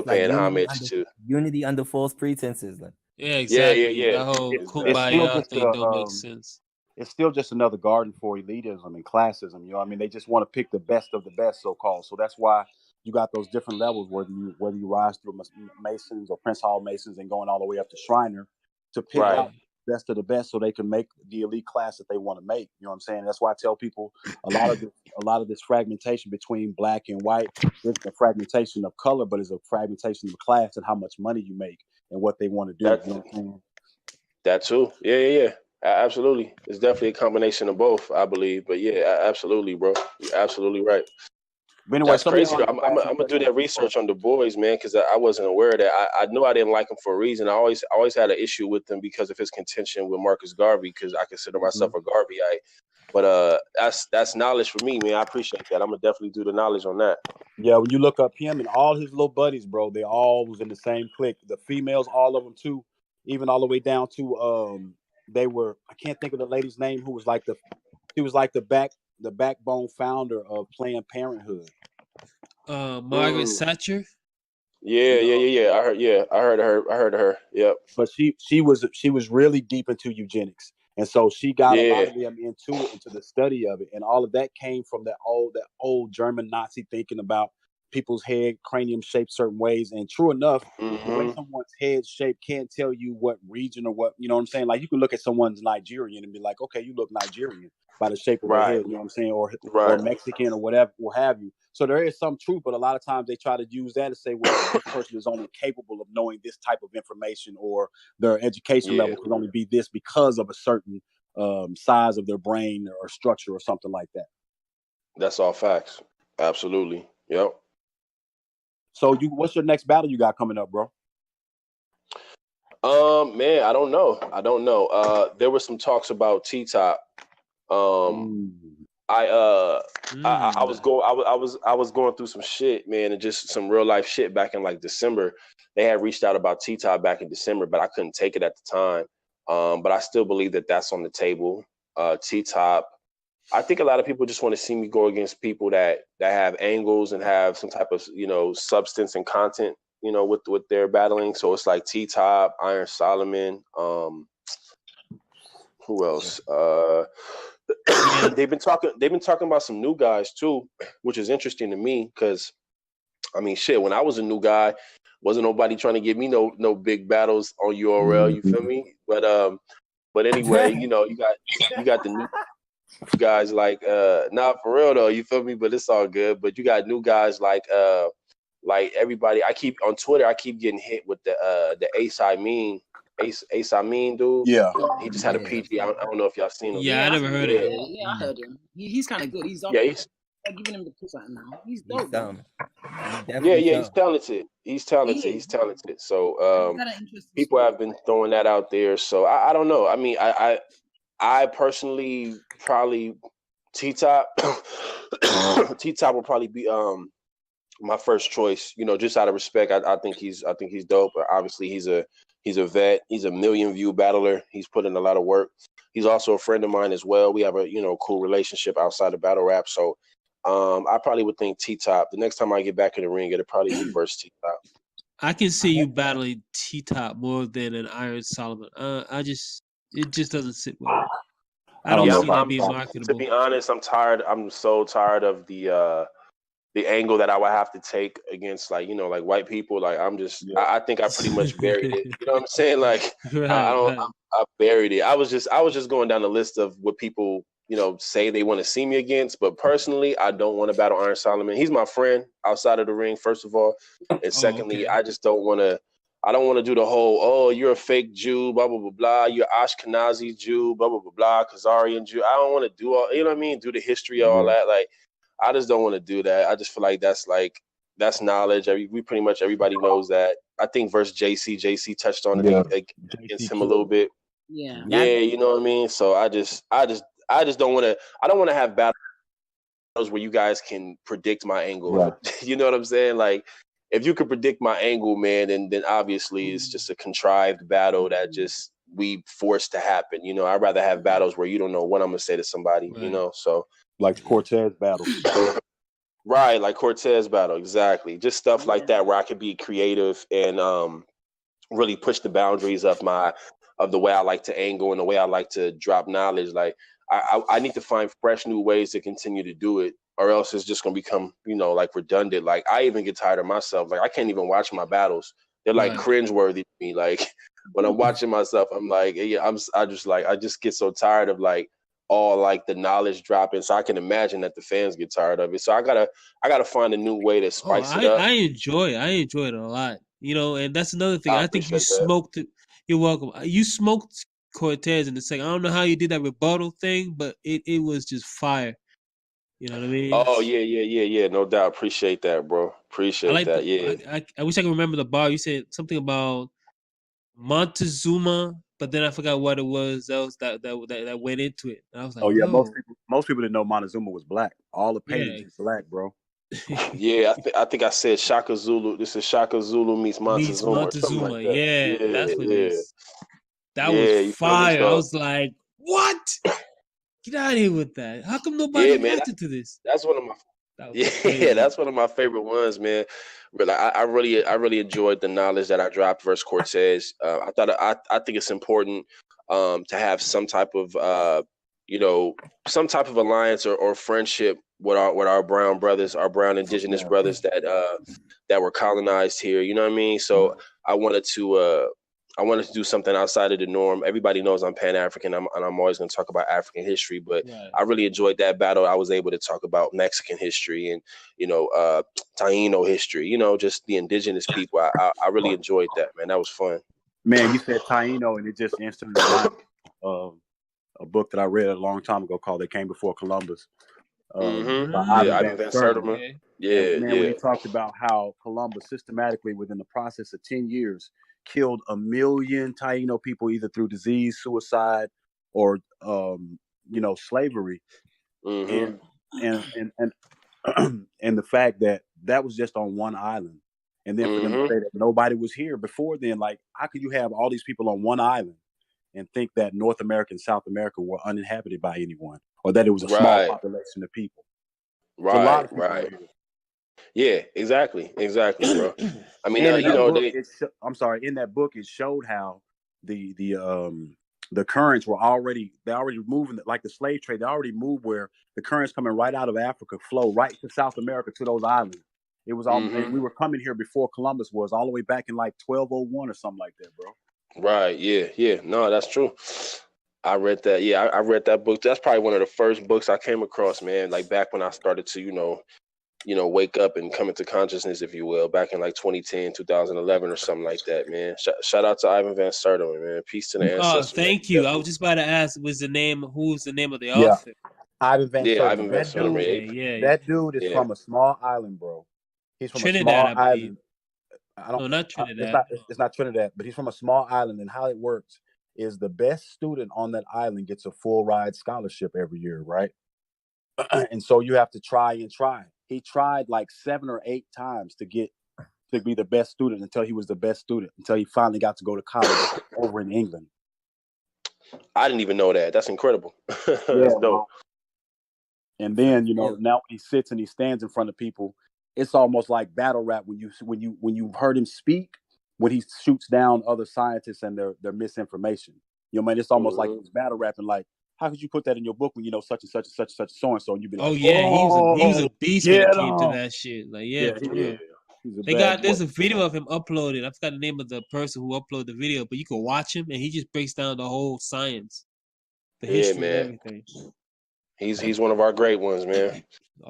paying homage to unity under false pretenses. Like. Yeah, exactly. Yeah. That whole Exactly. kumbaya thing don't make sense. It's still just another garden for elitism and classism. You know what I mean? They just want to pick the best of the best, so-called. So that's why you got those different levels, whether you rise through Masons or Prince Hall Masons and going all the way up to Shriner, to pick out the best of the best so they can make the elite class that they want to make. You know what I'm saying? That's why I tell people a lot of this fragmentation between black and white isn't a fragmentation of color, but it's a fragmentation of class and how much money you make and what they want to do. You know what I'm saying? That too. Yeah. Absolutely. It's definitely a combination of both, I believe. But yeah, absolutely, bro. You're absolutely right. But anyway, that's crazy. I'm gonna do that research on Du Bois, man, because I wasn't aware of that. I knew I didn't like him for a reason. I always had an issue with him because of his contention with Marcus Garvey, because I consider myself a Garveyite. But that's knowledge for me, man. I appreciate that. I'm gonna definitely do the knowledge on that. Yeah, when you look up him and all his little buddies, bro, they all was in the same clique. The females, all of them too, even all the way down to they were, I can't think of the lady's name who was like the backbone founder of Planned Parenthood. Margaret Thatcher. Yeah. I heard of her. Yep. But she was really deep into eugenics, and so she got a lot of them into the study of it, and all of that came from that old German Nazi thinking about people's head cranium shaped certain ways. And true enough, the way Mm-hmm. someone's head shape can't tell you what region or what, you know what I'm saying? Like you can look at someone's Nigerian and be like, okay, you look Nigerian by the shape of their Right. head, you know what I'm saying? Or Right. Mexican or whatever, what have you. So there is some truth, but a lot of times they try to use that to say, well, this person is only capable of knowing this type of information, or their education Yeah. level can only be this because of a certain size of their brain or structure or something like that. That's all facts. Absolutely. Yep. So what's your next battle you got coming up, bro? Man, I don't know. There were some talks about T-Top. I was going through some shit, man, and just some real life shit back in like December. They had reached out about T-Top back in December, but I couldn't take it at the time. But I still believe that that's on the table. T-Top. I think a lot of people just want to see me go against people that have angles and have some type of, you know, substance and content, you know, with their battling. So it's like T-Top, Iron Solomon, who else? They've been talking about some new guys too, which is interesting to me because I mean shit, when I was a new guy, wasn't nobody trying to give me no big battles on URL, you feel me? But anyway, you know, you got the new guys like not for real though, you feel me? But it's all good. But you got new guys like everybody. I keep on Twitter. I keep getting hit with the Ace I Mean dude. Yeah, He just had a PG. I don't know if y'all seen him. Yeah, I never heard of him. Yeah, I heard him. He's kind of good. He's up. Yeah, I'm giving him the push right now. He's He's dope. dumb. Yeah, he's talented. He's talented. So people have been throwing that out there. So I don't know. I mean, I personally probably T-Top T-Top will probably be my first choice, you know, just out of respect. I think he's dope. Obviously he's a vet. He's a million view battler. He's put in a lot of work. He's also a friend of mine as well. We have a, you know, cool relationship outside of battle rap. So I probably would think T-Top. The next time I get back in the ring, it'll probably be versus T-Top. I can see you battling T-Top more than an Iron Solomon. It just doesn't sit well. I don't see that being marketable. To be honest, I'm tired. I'm so tired of the angle that I would have to take against, like, you know, like white people. Like I think I pretty much buried it. You know what I'm saying? Like I buried it. I was just going down the list of what people, you know, say they want to see me against. But personally, I don't want to battle Iron Solomon. He's my friend outside of the ring, first of all. And secondly, I just don't want to. I don't want to do the whole, oh, you're a fake Jew, blah, blah, blah, blah. You're Ashkenazi Jew, blah, blah, blah, blah, Khazarian Jew. I don't want to do all, you know what I mean? Do the history of all that. Like, I just don't want to do that. I just feel like that's knowledge. We pretty much, everybody knows that. I think versus JC touched on it against him a little bit. Yeah. Yeah, you know what I mean? So I just don't want to, I don't want to have battles where you guys can predict my angle. Right. You know what I'm saying? Like, if you could predict my angle, man, then obviously it's just a contrived battle that just we forced to happen. You know, I'd rather have battles where you don't know what I'm gonna say to somebody. Right. You know, so like Cortez battle, right? Like Cortez battle, exactly. Just stuff like that where I could be creative and really push the boundaries of the way I like to angle and the way I like to drop knowledge. Like I need to find fresh new ways to continue to do it. Or else it's just gonna become, you know, like redundant. Like I even get tired of myself. Like I can't even watch my battles. They're like cringeworthy to me. Like when I'm watching myself, I'm like, yeah, I just get so tired of like all like the knowledge dropping. So I can imagine that the fans get tired of it. So I gotta find a new way to spice it up. I enjoy it a lot. You know, and that's another thing. I think you smoked it. You're welcome. You smoked Cortez in the second. I don't know how you did that rebuttal thing, but it was just fire. You know what I mean? Oh yeah. No doubt. Appreciate that, bro. Appreciate that. Yeah. I wish I could remember the bar. You said something about Montezuma, but then I forgot what it was. That went into it. And I was like, oh yeah, most people didn't know Montezuma was black. All the paintings is black, bro. Yeah, I think I said Shaka Zulu. This is Shaka Zulu meets Montezuma. Or something like that. Yeah, that's what it is. That was fire. I was like, what? Get out of here with that. How come nobody reacted to this? That's one of my that's one of my favorite ones, man. Really, I really enjoyed the knowledge that I dropped versus Cortez. I think it's important to have some type of you know, some type of alliance or friendship with our brown brothers, our brown indigenous brothers that were colonized here. You know what I mean? So I wanted to do something outside of the norm. Everybody knows I'm Pan-African, and I'm always going to talk about African history, but I really enjoyed that battle. I was able to talk about Mexican history and, you know, Taino history, you know, just the indigenous people. I really enjoyed that, man. That was fun. Man, you said Taino, and it just instantly reminded me of a book that I read a long time ago called "They Came Before Columbus." By Ivan Van Sertima. And, man, when he talked about how Columbus systematically, within the process of 10 years, killed 1 million Taino people either through disease, suicide, or you know, slavery, and and the fact that was just on one island, and then for them to say that nobody was here before then, like, how could you have all these people on one island and think that North America and South America were uninhabited by anyone, or that it was a small population of people? Right. Yeah, exactly, bro. I mean, you know, I'm sorry. In that book, it showed how the currents were already moving, like the slave trade. They already moved where the currents coming right out of Africa flow right to South America, to those islands. It was all, and we were coming here before Columbus was, all the way back in like 1201 or something like that, bro. Right. Yeah. No, that's true. I read that. Yeah, I read that book. That's probably one of the first books I came across, man. Like back when I started to, you know, wake up and come into consciousness, if you will, back in like 2010, 2011 or something like that, man. Shout out to Ivan Van Sertima, man. Peace to the ancestors. Thank you. I was just about to ask, who's the name of the author? Ivan Van Sertima. Ivan Van Sertima. That dude is from a small island, bro. He's from Trinidad, a small island. Not Trinidad. It's not Trinidad, but he's from a small island, and how it works is the best student on that island gets a full ride scholarship every year, right? And so you have to try. He tried like 7 or 8 times to be the best student until he was the best student, until he finally got to go to college over in England. I didn't even know that. That's incredible. That's dope. And then, you know, now when he sits and he stands in front of people, it's almost like battle rap when you've heard him speak, when he shoots down other scientists and their misinformation. You know, man, it's almost like he's battle rapping. Like, how could you put that in your book when you know such and such and such and such so and so, and you'd be like, he was a beast when it came to that shit. Like, there's a video of him uploaded. I forgot the name of the person who uploaded the video, but you can watch him and he just breaks down the whole science, the history, and everything. He's one of our great ones, man.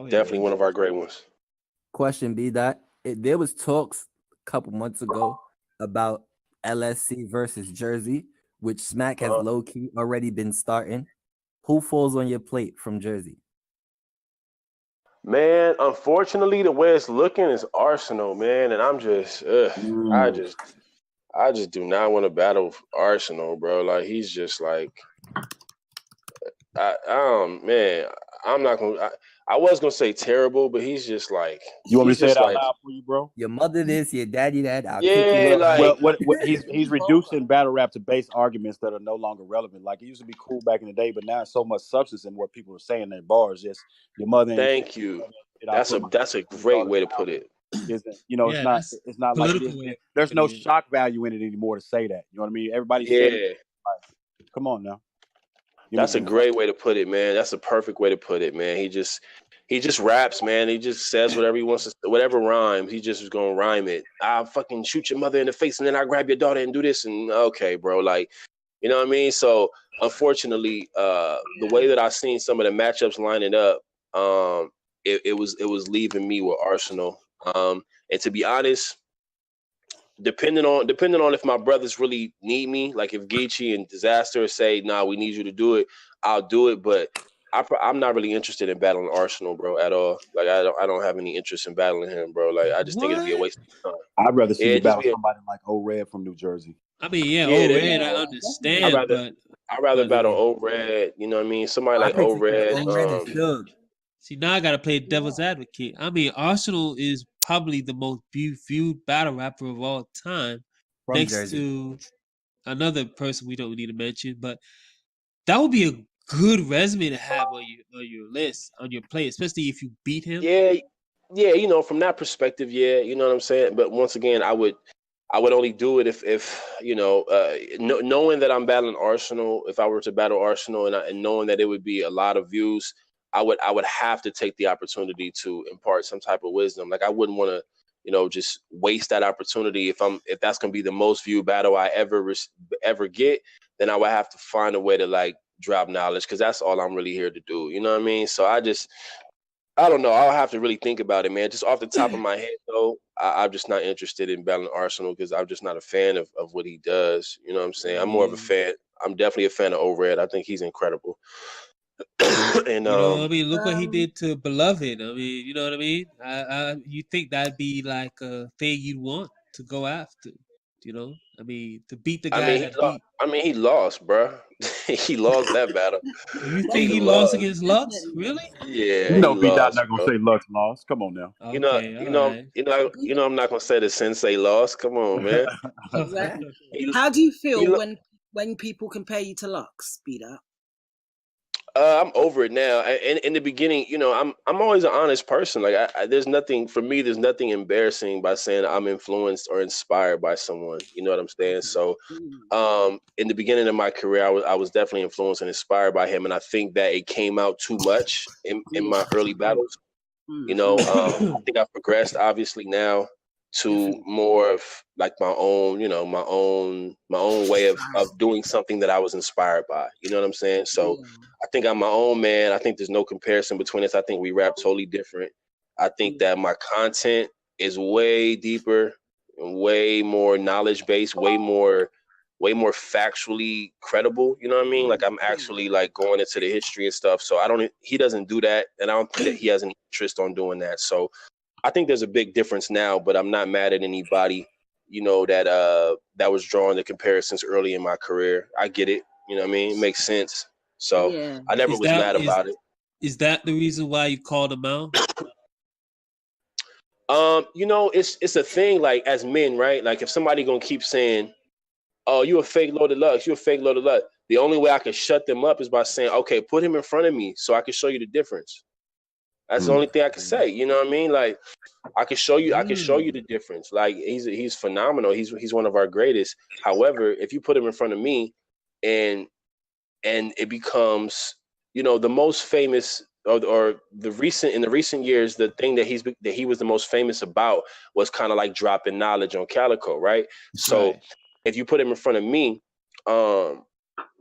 Definitely one of our great ones. Question, B dot. There was talks a couple months ago about LSC versus Jersey, which Smack has low key already been starting. Who falls on your plate from Jersey? Man, unfortunately, the way it's looking is Arsenal, man, and I'm just, I just do not want to battle Arsenal, bro. Like, he's just like, man, I'm not gonna. I was gonna say terrible, but he's just like. You want me to say it out loud for you, bro? Your mother this, your daddy that. He's reducing battle rap to base arguments that are no longer relevant. Like, it used to be cool back in the day, but now it's so much substance in what people are saying in bars. Just your mother. Thank you. That's a great way to put it. You know, it's not like it is. There's no shock value in it anymore to say that. You know what I mean? Everybody's saying it. Like, come on now. That's a great way to put it, man. That's a perfect way to put it, man. He just raps, man. He just says whatever he wants to, whatever rhymes. He just is gonna rhyme it. I'll fucking shoot your mother in the face, and then I grab your daughter and do this. And okay, bro, like, you know what I mean. So unfortunately, the way that I seen some of the matchups lining up, it was leaving me with Arsenal. And to be honest, depending on if my brothers really need me, like if Geechee and Disaster say, nah, we need you to do it, I'll do it. But I'm not really interested in battling Arsenal, bro, at all. Like, I don't have any interest in battling him, bro. Like, I just think it'd be a waste of time. I'd rather see you battle somebody like O-Red from New Jersey. I mean, O-Red, I understand, I'd rather battle O-Red, you know what I mean? Somebody like O-Red. See, now I gotta play devil's advocate. I mean, Arsenal is probably the most viewed battle rapper of all time, next to another person we don't need to mention. But that would be a good resume to have on your list, on your play, especially if you beat him. Yeah, you know, from that perspective, yeah, you know what I'm saying. But once again, I would I would only do it if you know, knowing that I'm battling Arsenal. If I were to battle Arsenal and knowing that it would be a lot of views, I would have to take the opportunity to impart some type of wisdom. Like I wouldn't want to, you know, just waste that opportunity. If that's gonna be the most viewed battle I ever get, then I would have to find a way to like drop knowledge, because that's all I'm really here to do. You know what I mean? So I don't know. I'll have to really think about it, man. Just off the top of my head, though, I'm just not interested in battling Arsenal because I'm just not a fan of what he does. You know what I'm saying? I'm more of a fan. I'm definitely a fan of O-Red. I think he's incredible. And You know, I mean, look what he did to Beloved. I mean, you know what I mean? You think that'd be like a thing you'd want to go after? You know, I mean, to beat the guy that beat. I mean, he lost, bro. He lost that battle. You think he lost against Lux? Really? Yeah, You know, he B Dot lost, not gonna bro. say Lux lost. Come on now. Okay, I'm not gonna say the Sensei lost. Come on, man. Exactly. How do you feel when people compare you to Lux, B-Dot? I'm over it now. In the beginning, you know, I'm always an honest person. Like, there's nothing for me. There's nothing embarrassing by saying I'm influenced or inspired by someone. You know what I'm saying? So, in the beginning of my career, I was definitely influenced and inspired by him, and I think that it came out too much in my early battles. You know, I think I've progressed obviously now to more of like my own, you know, my own way of doing something that I was inspired by. You know what I'm saying? So I think I'm my own man. I think there's no comparison between us. I think we rap totally different. I think that my content is way deeper and way more knowledge based, way more factually credible. You know what I mean? Like I'm actually like going into the history and stuff. So he doesn't do that. And I don't think that he has any interest on doing that. So I think there's a big difference now, but I'm not mad at anybody, you know, that was drawing the comparisons early in my career. I get it. You know what I mean? It makes sense. So I never was mad about it. Is that the reason why you called him out? You know, it's a thing, like as men, right? Like if somebody gonna keep saying, "Oh, you a fake Loaded Lux, you a fake Loaded Lux," the only way I can shut them up is by saying, "Okay, put him in front of me so I can show you the difference." That's the only thing I can say. You know what I mean? Like I can show you the difference. Like he's phenomenal. He's one of our greatest. However, if you put him in front of me and it becomes, you know, the most famous in the recent years, the thing that he was the most famous about was kind of like dropping knowledge on Calico, right? So if you put him in front of me,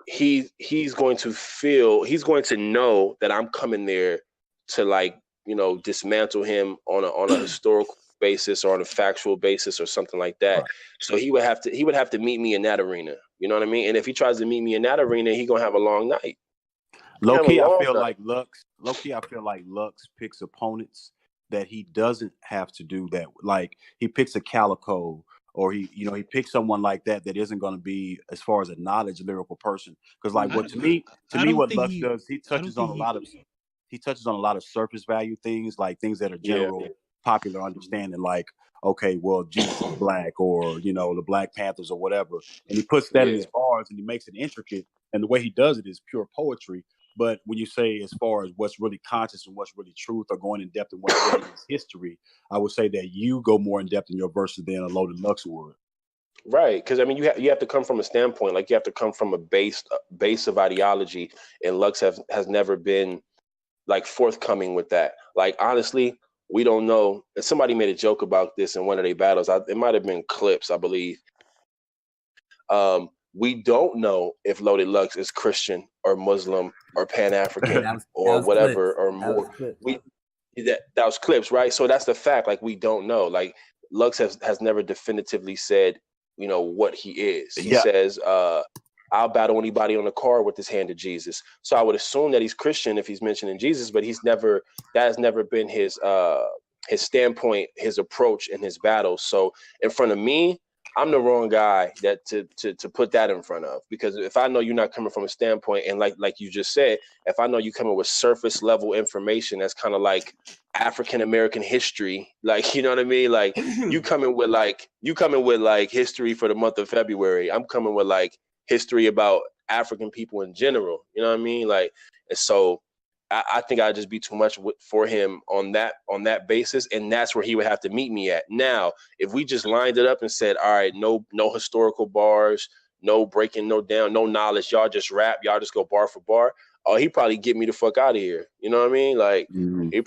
he's going to know that I'm coming there to, like, you know, dismantle him on a historical basis or on a factual basis or something like that. Right. So he would have to meet me in that arena. You know what I mean? And if he tries to meet me in that arena, he's gonna have a long night. Low key, I feel like Lux picks opponents that he doesn't have to do that. Like he picks a Calico, or he picks someone like that isn't going to be, as far as a knowledge lyrical person. Because like what Lux does, he touches on a lot of surface value things, like things that are general popular understanding, like, okay, well, Jesus is black, or, you know, the Black Panthers or whatever. And he puts that in his bars and he makes it intricate. And the way he does it is pure poetry. But when you say as far as what's really conscious and what's really truth, or going in depth in what's really is history, I would say that you go more in depth in your verses than a Loaded Lux would. Right, because I mean, you have to come from a standpoint, like you have to come from a base of ideology, and Lux has never been like forthcoming with that. Like honestly, we don't know. And somebody made a joke about this in one of their battles. It might have been Clips, I believe. We don't know if Loaded Lux is Christian or Muslim or Pan-African or whatever Clips. Or more. That was Clips, right? So that's the fact. Like we don't know. Like Lux has never definitively said, you know, what he is. He says, I'll battle anybody on the card with his hand to Jesus. So I would assume that he's Christian if he's mentioning Jesus, but that has never been his standpoint, his approach in his battles. So in front of me, I'm the wrong guy to put that in front of, because if I know you're not coming from a standpoint, and like you just said, if I know you coming with surface level information that's kind of like African American history, like, you know what I mean? Like you coming with like history for the month of February. I'm coming with like history about African people in general. You know what I mean? Like, and so I think I'd just be too much for him on that basis, and that's where he would have to meet me at. Now, if we just lined it up and said, all right, no historical bars, no breaking, no down, no knowledge, y'all just rap, y'all just go bar for bar. Oh, he probably get me the fuck out of here. You know what I mean? Like he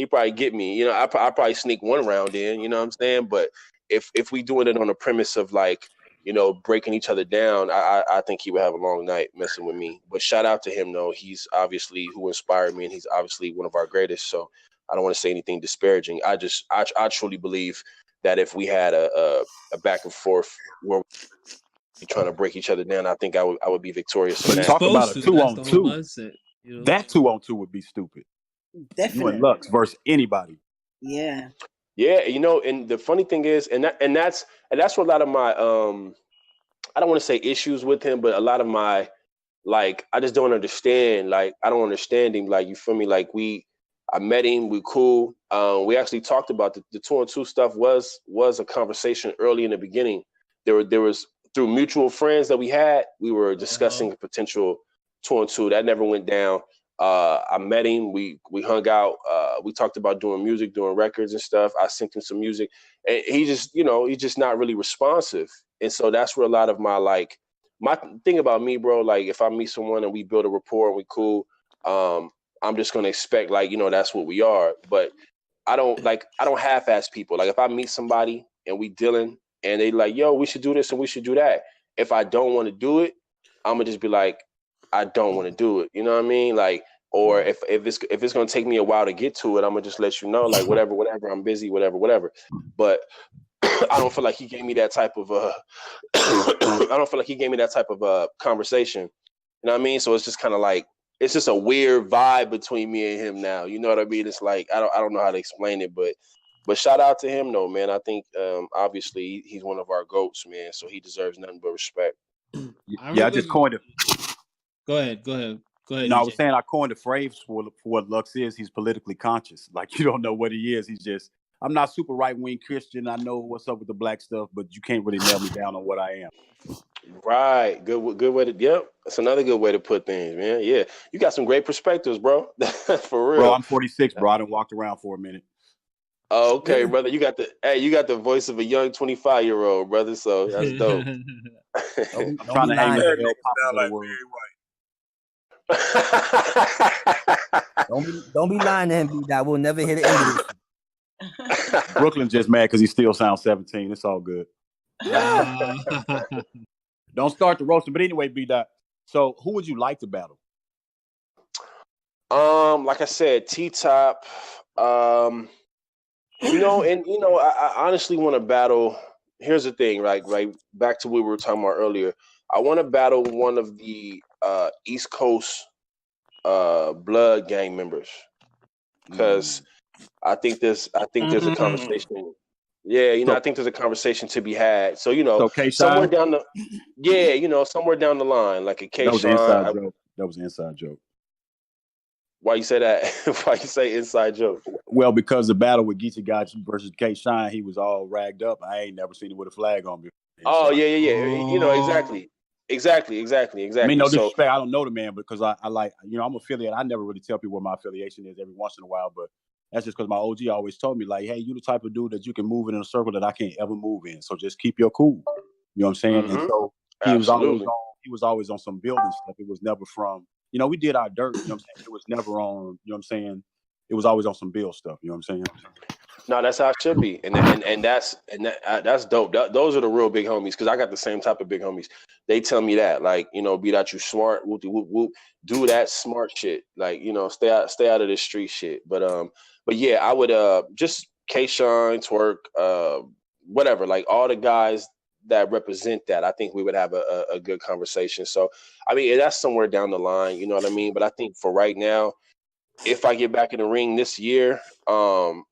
probably get me. You know, I probably sneak one round in. You know what I'm saying? But if we doing it on the premise of like, you know, breaking each other down, I think he would have a long night messing with me. But shout out to him, though. He's obviously who inspired me, and he's obviously one of our greatest. So I don't want to say anything disparaging. I truly believe that if we had a back and forth where we trying to break each other down, I think I would be victorious. But in you're that. Talk about supposed a to. That's 2-on-2. the whole mindset. You know? That 2-on-2 would be stupid. You Definitely. and Lux versus anybody. Yeah. Yeah, you know, and the funny thing is, and that's where a lot of my I don't want to say issues with him, but a lot of my like I just don't understand. Like I don't understand him. Like you feel me? Like I met him, we cool. We actually talked about the 2-on-2 stuff was a conversation early in the beginning. There was through mutual friends that we had, we were discussing a potential 2-on-2. That never went down. I met him. We hung out. We talked about doing music, doing records and stuff. I sent him some music, and he just, you know, he's just not really responsive. And so that's where a lot of my thing about me, bro. Like if I meet someone and we build a rapport and we cool, I'm just gonna expect like, you know, that's what we are. But I don't half-ass people. Like if I meet somebody and we dealing and they like, yo, we should do this and we should do that. If I don't want to do it, I'm gonna just be like, I don't want to do it. You know what I mean? Like, or if it's gonna take me a while to get to it, I'm gonna just let you know, like whatever, I'm busy, whatever. But I don't feel like he gave me that type of I don't feel like he gave me that type of conversation. You know what I mean? So it's just kind of like it's just a weird vibe between me and him now. You know what I mean? It's like I don't know how to explain it, but shout out to him though, man. I think obviously he's one of our GOATs, man. So he deserves nothing but respect. I just coined it. Go ahead. No, DJ. I was saying I coined a phrase for what Lux is. He's politically conscious. Like you don't know what he is. He's just. I'm not super right-wing Christian. I know what's up with the black stuff, but you can't really nail me down on what I am. Right. Good way to. Yep. That's another good way to put things, man. Yeah. You got some great perspectives, bro. For real. Bro, I'm 46, bro. I done walked around for a minute. Oh, okay, brother. You got the voice of a young 25-year-old, brother. So that's dope. I'm trying to hang with the Don't be lying to him, B-Dot. We'll never hit the end of this. Brooklyn's just mad because he still sounds 17. It's all good. Don't start the roasting. But anyway, B-Dot. So who would you like to battle? Like I said, T-Top. I honestly want to battle. Here's the thing, right back to what we were talking about earlier. I want to battle one of the East Coast Blood gang members because I think there's a conversation. Yeah, I think there's a conversation to be had. So somewhere down the line, like a K-Shine. That was an inside joke. Why you say that? Why you say inside joke? Well, because the battle with Geechee Gachi versus K-Shine, he was all ragged up. I ain't never seen him with a flag on me. Oh, yeah. Exactly. I mean, no disrespect. I don't know the man because I like, I'm affiliated. I never really tell people what my affiliation is every once in a while, but that's just because my OG always told me, like, hey, you the type of dude that you can move in a circle that I can't ever move in. So just keep your cool. You know what I'm saying? Mm-hmm. And so he was always on some building stuff. It was never from, we did our dirt. You know what I'm saying? It was never on, you know what I'm saying? It was always on some bill stuff. You know what I'm saying? No, that's how it should be. And that's dope. Those are the real big homies. Cause I got the same type of big homies. They tell me that, like, be that you smart, whoop, whoop, whoop, do that smart shit. Like, stay out of this street shit. But yeah, I would just K-Shine, Twerk, whatever, like all the guys that represent that. I think we would have a good conversation. So, I mean, that's somewhere down the line, you know what I mean? But I think for right now, if I get back in the ring this year, I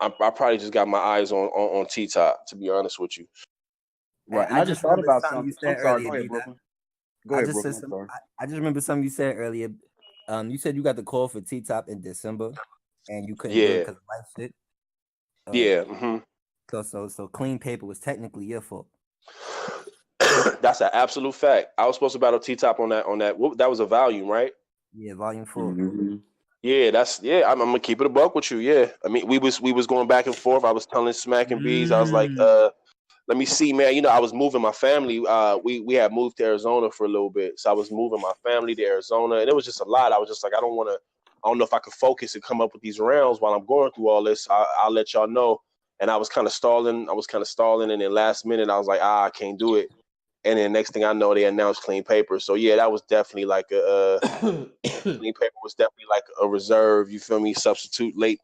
probably just got my eyes on T-Top, to be honest with you. Right. And I just thought about something you said earlier. Go ahead, Brooklyn. I just remember something you said earlier. You said you got the call for T-Top in December, and you couldn't do it because of life shit. Yeah. Mm-hmm. So clean paper was technically your fault. That's an absolute fact. I was supposed to battle T-Top on that. That was a volume, right? Yeah, volume 4. Mm-hmm. Yeah, I'm gonna keep it a buck with you. Yeah, I mean, we was going back and forth. I was telling Smack and Bees. I was like, let me see, man. You know, I was moving my family. We had moved to Arizona for a little bit, so I was moving my family to Arizona, and it was just a lot. I was just like, I don't know if I could focus and come up with these rounds while I'm going through all this. I'll let y'all know. And I was kind of stalling. And then last minute, I was like, I can't do it. And then next thing I know, they announced Clean Paper. So yeah, that was definitely like Clean Paper was definitely like a reserve. You feel me?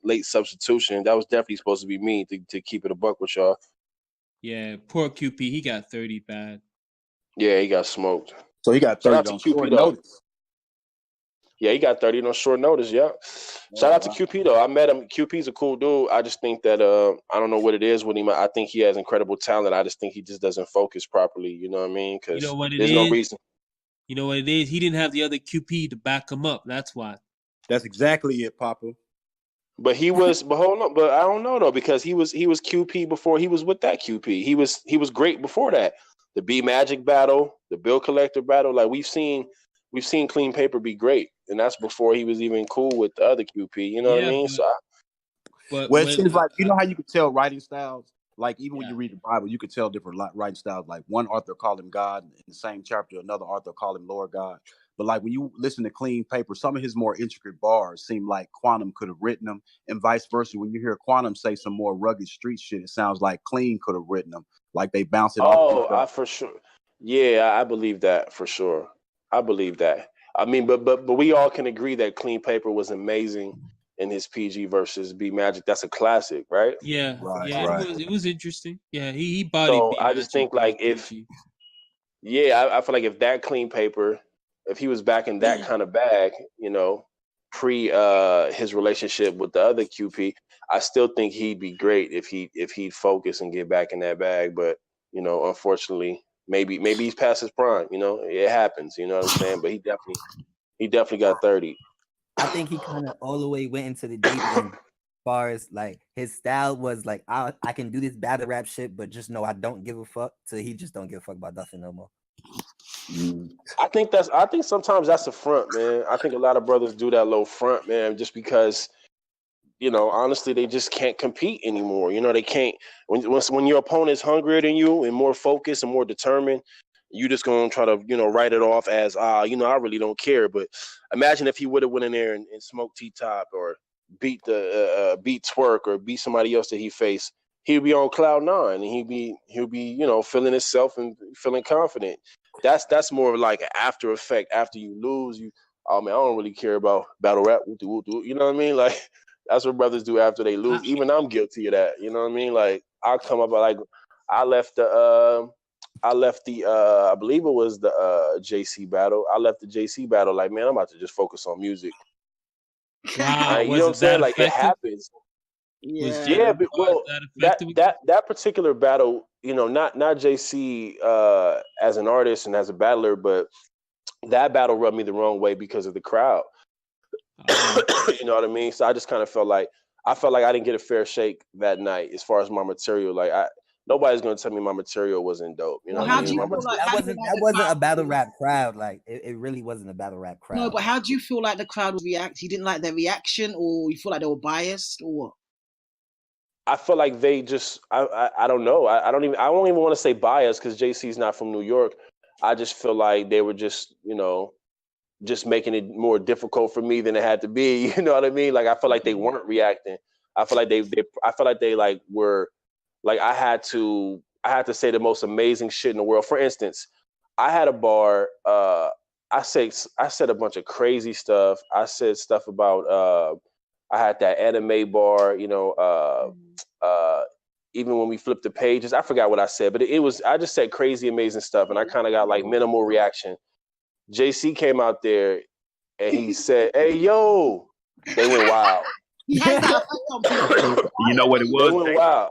Late substitution. That was definitely supposed to be me to keep it a buck with y'all. Yeah, poor QP. He got 30 bad. Yeah, he got smoked. So he got 30 on short notice. Yeah, he got 30 on short notice. Yeah. Shout out to QP though. I met him. QP's a cool dude. I just think that I don't know what it is with him. I think he has incredible talent. I just think he just doesn't focus properly. You know what I mean? Because there's no reason. You know what it is? He didn't have the other QP to back him up. That's why. That's exactly it, Papa. But he was, but hold on, but I don't know though, because he was QP before he was with that QP. He was great before that. The B Magic battle, the Bill Collector battle, like we've seen Clean Paper be great, and that's before he was even cool with the other QP. You know what I mean? Well, it seems like you know how you could tell writing styles. Like even when you read the Bible, you could tell different writing styles. Like one author called him God in the same chapter, another author called him Lord God. But like when you listen to Clean Paper, some of his more intricate bars seem like Quantum could have written them, and vice versa. When you hear Quantum say some more rugged street shit, it sounds like Clean could have written them. Like they bounce it off. Oh, for sure. Yeah, I believe that for sure. I believe that. I mean, but we all can agree that Clean Paper was amazing in his PG versus B Magic. That's a classic, right? Yeah, right. It was interesting. Yeah, he bodied. So B I just think like I feel like if that Clean Paper, if he was back in that kind of bag, you know, pre his relationship with the other QP, I still think he'd be great if he'd focus and get back in that bag. But you know, unfortunately, maybe he's past his prime. You know, it happens. You know what I'm saying? But he definitely got 30. I think he kind of all the way went into the deep end. As far as like his style was like, I can do this battle rap shit, but just know I don't give a fuck. So he just don't give a fuck about nothing no more. I think sometimes that's a front, man. I think a lot of brothers do that low front, man, just because, you know, honestly, they just can't compete anymore. You know, they can't when your opponent's hungrier than you and more focused and more determined, you just gonna try to, you know, write it off as you know, I really don't care. But imagine if he would have went in there and smoked T-Top or beat Twerk or beat somebody else that he faced. He'd be on cloud 9 and he'll be, you know, feeling himself and feeling confident. That's more of like an after effect after you lose. Oh man, I don't really care about battle rap. You know what I mean? Like that's what brothers do after they lose. Even I'm guilty of that. You know what I mean? Like I'll come up like I left the I believe it was the JC battle. I left the JC battle like, man, I'm about to just focus on music. Wow, you know what I'm saying? Like effective? It happens. Yeah, but well, that particular battle, you know, not JC as an artist and as a battler, but that battle rubbed me the wrong way because of the crowd. You know what I mean? So I just kind of felt like I didn't get a fair shake that night as far as my material. Like nobody's gonna tell me my material wasn't dope. You know what I mean? That wasn't a battle rap crowd. Like it really wasn't a battle rap crowd. No, but how do you feel like the crowd would react? You didn't like their reaction, or you feel like they were biased, or what? I feel like they just I don't know. I don't even want to say biased because JC's not from New York. I just feel like they were just, you know, just making it more difficult for me than it had to be. You know what I mean? Like I feel like they weren't reacting. I feel like they like were like I had to say the most amazing shit in the world. For instance, I had a bar. I said a bunch of crazy stuff. I said stuff about I had that anime bar, you know, even when we flipped the pages, I forgot what I said, but I just said crazy, amazing stuff. And I kind of got like minimal reaction. JC came out there and he said, "Hey, yo," they went wild. He has that effect on people. You know what it was? They went wild.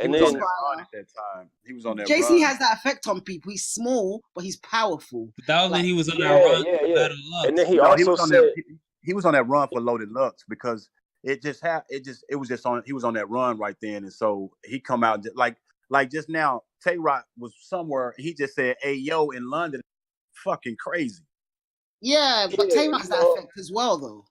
He was on that run at that time. He was on that JC run. has that effect on people. He's small, but he's powerful. But that was when he was on that run. Yeah. And then he was on that run for Loaded Lux because he was on that run right then, and so he come out like just now. Tay Rock was somewhere. He just said, "Hey, yo," in London, fucking crazy. Yeah, but Tay has that effect as well, though.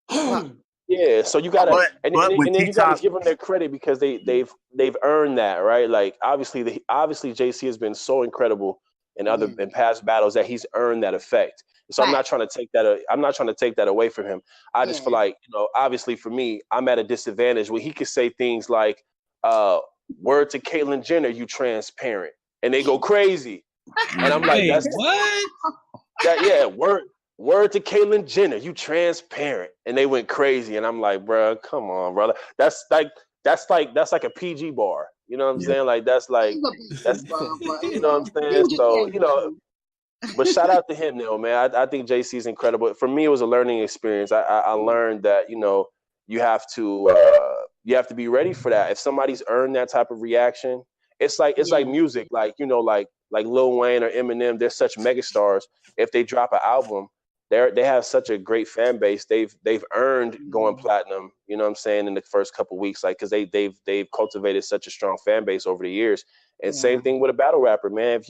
Yeah, so you gotta, and when then you gotta T-Top, give them their credit because they've earned that, right? Like obviously JC has been so incredible in past battles that he's earned that effect. So I'm not trying to take that away from him. I just feel like, obviously for me, I'm at a disadvantage where he could say things like, "Word to Caitlyn Jenner, you transparent," and they go crazy, and I'm like, Wait, what? Word to Caitlyn Jenner, you transparent, and they went crazy, and I'm like, bro, come on, brother. That's like a PG bar. You know what I'm saying? Like that's you know what I'm saying? So but shout out to him, though, man. I think JC is incredible. For me, it was a learning experience. I learned that you have to be ready for that. If somebody's earned that type of reaction, it's like music, like Lil Wayne or Eminem. They're such megastars. If they drop an album, they have such a great fan base. They've earned going platinum. You know what I'm saying, in the first couple weeks, like, because they've cultivated such a strong fan base over the years. And same thing with a battle rapper, man.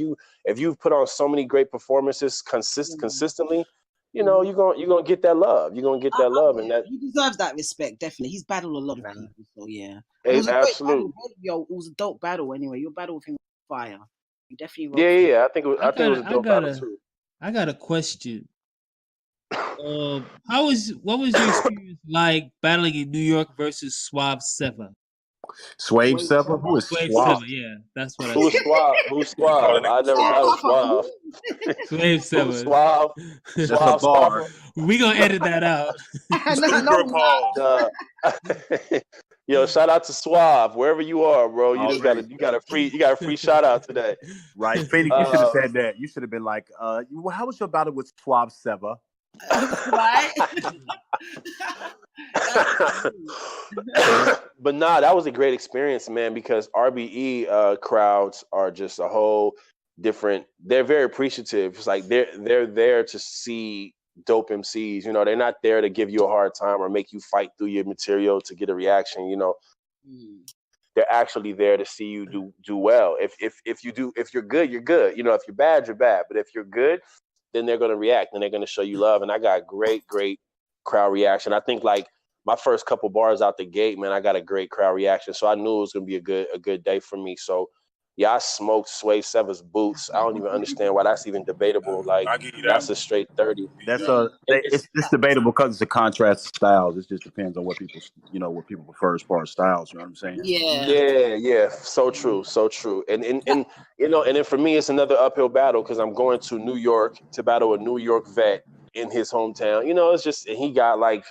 If you've put on so many great performances consistently, you're gonna get that love. You're gonna get that love, and that he deserves that respect. Definitely, he's battled a lot of people. So yeah, it it was a great absolutely. battle. Yo, it was a dope battle. Anyway, your battle with him was fire. You definitely wrote. Yeah. I think it was a dope battle too. I got a question. What was your experience like battling in New York versus Suave Seva? Swave Sever, who is Suave Suave? Seva, yeah, that's what I Who's said. Suave? Who's Suave? I never battled Suave. Suave Who's Seva. Suave? That's a Suave bar. Sparkle? We gonna edit that out. Yo, shout out to Suave wherever you are, bro. You just Already. got a free shout out today. Right, Phoenix, you should have said that. You should have been like, how was your battle with Suave Sever? Right? But nah, that was a great experience, man, because RBE crowds are just a whole different. They're very appreciative. It's like they're there to see dope MCs. They're not there to give you a hard time or make you fight through your material to get a reaction. They're actually there to see you do well. If you're good, you're good. If you're bad, you're bad. But if you're good, then they're gonna react and they're gonna show you love. And I got great crowd reaction. I think like my first couple bars out the gate, man, I got a great crowd reaction. So I knew it was gonna be a good day for me. So yeah, I smoked Sway Sever's boots. I don't even understand why that's even debatable. Like, that's a straight 30. That's it's debatable because it's a contrast of styles. It just depends on what people prefer as far as styles. You know what I'm saying? Yeah. So true. And then for me, it's another uphill battle because I'm going to New York to battle a New York vet in his hometown. It's just, and he got like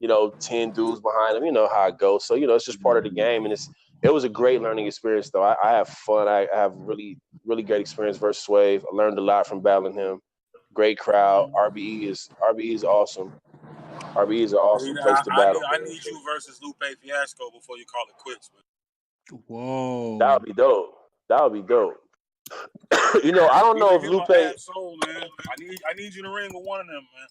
10 dudes behind him. You know how it goes. So it's just part of the game, and it was a great learning experience, though. I have fun. I have really, really great experience versus Swave. I learned a lot from battling him. Great crowd. RBE is awesome. RBE is an awesome place to battle. I need you versus Lupe Fiasco before you call it quits. Whoa. That would be dope. I don't know if Lupe. Soul, man. I need you in the ring with one of them, man.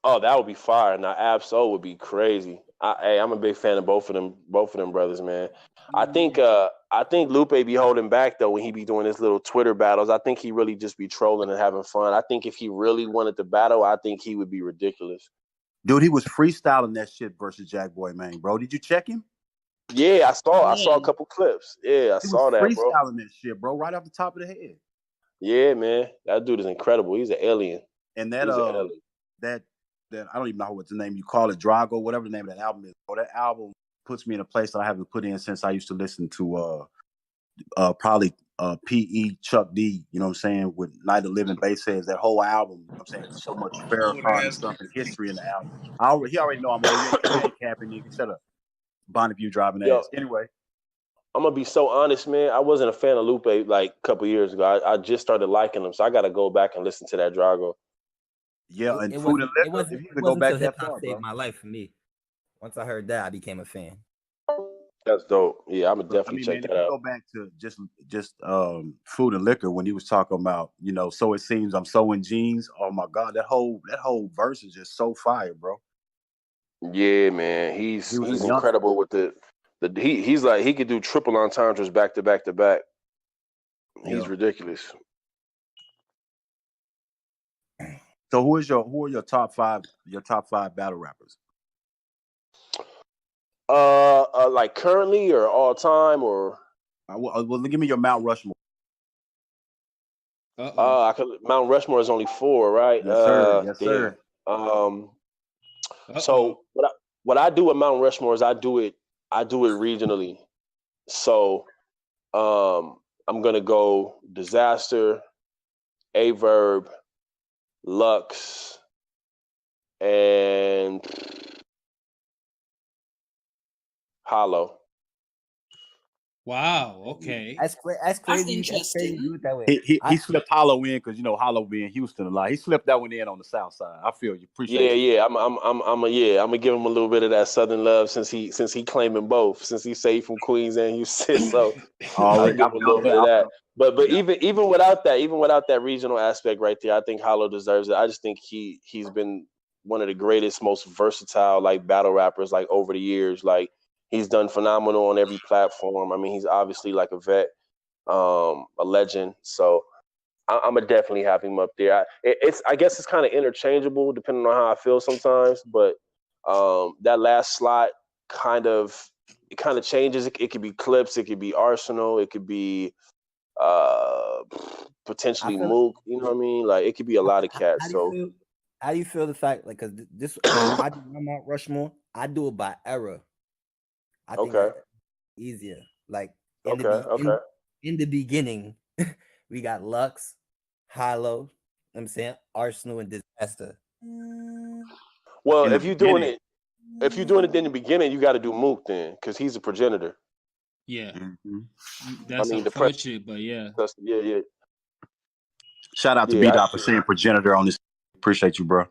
Oh, that would be fire. Now, Ab-Soul would be crazy. I'm a big fan of both of them brothers, man. I think Lupe be holding back though when he be doing his little Twitter battles. I think he really just be trolling and having fun. I think if he really wanted to battle, I think he would be ridiculous. Dude, he was freestyling that shit versus Jack Boy, man, bro. Did you check him? Yeah, I saw a couple clips. Yeah, I saw that, bro. Freestyling that shit, bro, right off the top of the head. Yeah, man, that dude is incredible. He's an alien. And that I don't even know what the name you call it, Drago, whatever the name of that album is. Bro, that album puts me in a place that I haven't put in since I used to listen to probably P.E. Chuck D, you know what I'm saying, with Night of the Living Bassheads, that whole album, you know what I'm saying, so much Farrakhan stuff and history in the album. He already know I'm already capping nigga. Shut up. Bonneview driving ass. Anyway. I'm gonna be so honest, man. I wasn't a fan of Lupe like a couple years ago. I just started liking him, so I gotta go back and listen to that Drago. Yeah, and Food and Liquor. If you could go back that far, saved my life for me. Once I heard that, I became a fan. That's dope. Yeah, I'm gonna definitely check that out. Go back to just Food and Liquor when he was talking about, so it seems I'm sewing jeans. Oh my God, that whole verse is just so fire, bro. Yeah, man, he's incredible with he's like he could do triple entendres back to back to back. He's ridiculous. So who are your top five battle rappers? Like currently or all time or? Well, give me your Mount Rushmore. Mount Rushmore is only 4, right? Yes, sir. Yes, damn. sir. So what I do with Mount Rushmore is I do it regionally. So I'm gonna go Disaster, Averb, Lux, and Hollow. Wow. Okay. That's crazy. That's crazy to do it that way. He slipped Hollow in because Hollow being Houston a lot. He slipped that one in on the South side. I feel you. Appreciate you. Yeah. I'm gonna give him a little bit of that Southern love since he claiming both. Since he say he from Queens and Houston, so I'll give him a little bit of that. But even without that regional aspect right there, I think Hollow deserves it. I just think he's been one of the greatest, most versatile like battle rappers like over the years. Like he's done phenomenal on every platform. I mean, he's obviously like a vet, a legend. So I'm gonna definitely have him up there. I guess it's kind of interchangeable depending on how I feel sometimes. But that last slot kind of changes. It could be Clips, it could be Arsenal, it could be potentially Mook. You know what I mean? Like it could be a lot of cats. How do you feel the fact like because this when I do my Mount Rushmore, I do it by era. I think that's easier. Like in the beginning, we got Lux, Hollow, I'm saying Arsenal and Disaster. Well, if you're doing it in the beginning, you got to do Mook then, because he's a progenitor. Yeah, that's unfortunate, but yeah. Yeah. Shout out to B-Dot for saying progenitor on this. Appreciate you, bro.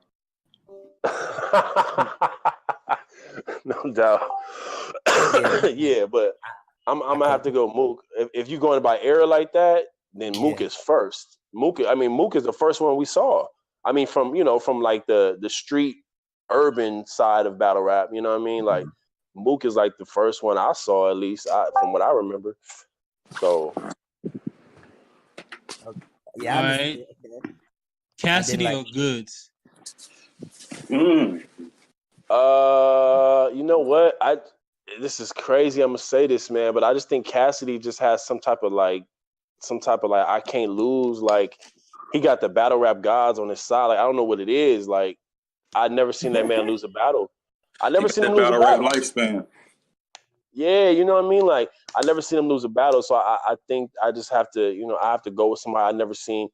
No doubt. Yeah, but I'm gonna have to go Mook. If you're going by era like that, then Mook is first. Mook is the first one we saw. I mean, from like the street urban side of battle rap, you know what I mean? Like Mook is like the first one I saw, at least from what I remember. So all right. Cassidy or Goods? You know what? This is crazy. I'm gonna say this, man, but I just think Cassidy just has some type of like I can't lose. Like he got the battle rap gods on his side. Like I don't know what it is. Like I've never seen that man lose a battle. I never seen him lose a battle. Lifespan. Yeah, you know what I mean? Like I never seen him lose a battle. So I think I just have to, I have to go with somebody I never seen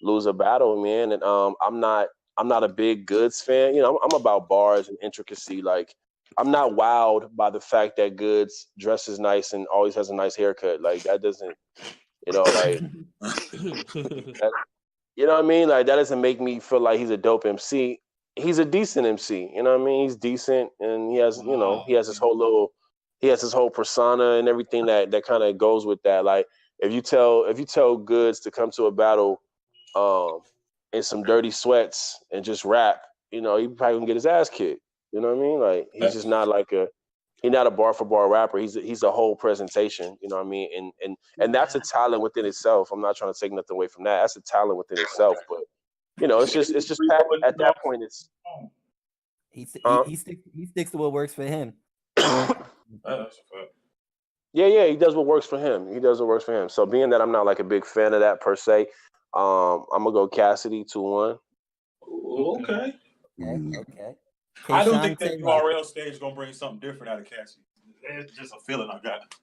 lose a battle, man. And I'm not a big Goods fan. I'm about bars and intricacy. Like I'm not wowed by the fact that Goods dresses nice and always has a nice haircut. Like that doesn't, like that, you know what I mean? Like that doesn't make me feel like he's a dope MC. He's a decent MC. You know what I mean? He's decent and he has, he has his whole persona and everything that kind of goes with that. Like if you tell Goods to come to a battle in some dirty sweats and just rap, he probably gonna get his ass kicked. You know what I mean? Like he's just not he's not a bar for bar rapper. He's a whole presentation. You know what I mean? And that's a talent within itself. I'm not trying to take nothing away from that. That's a talent within itself. But it's just at that point it's he sticks to what works for him. Yeah, he does what works for him. So being that I'm not like a big fan of that per se, I'm gonna go Cassidy 2-1. Okay. Okay. I don't think that URL stage is gonna bring something different out of Cassidy. It's just a feeling I got.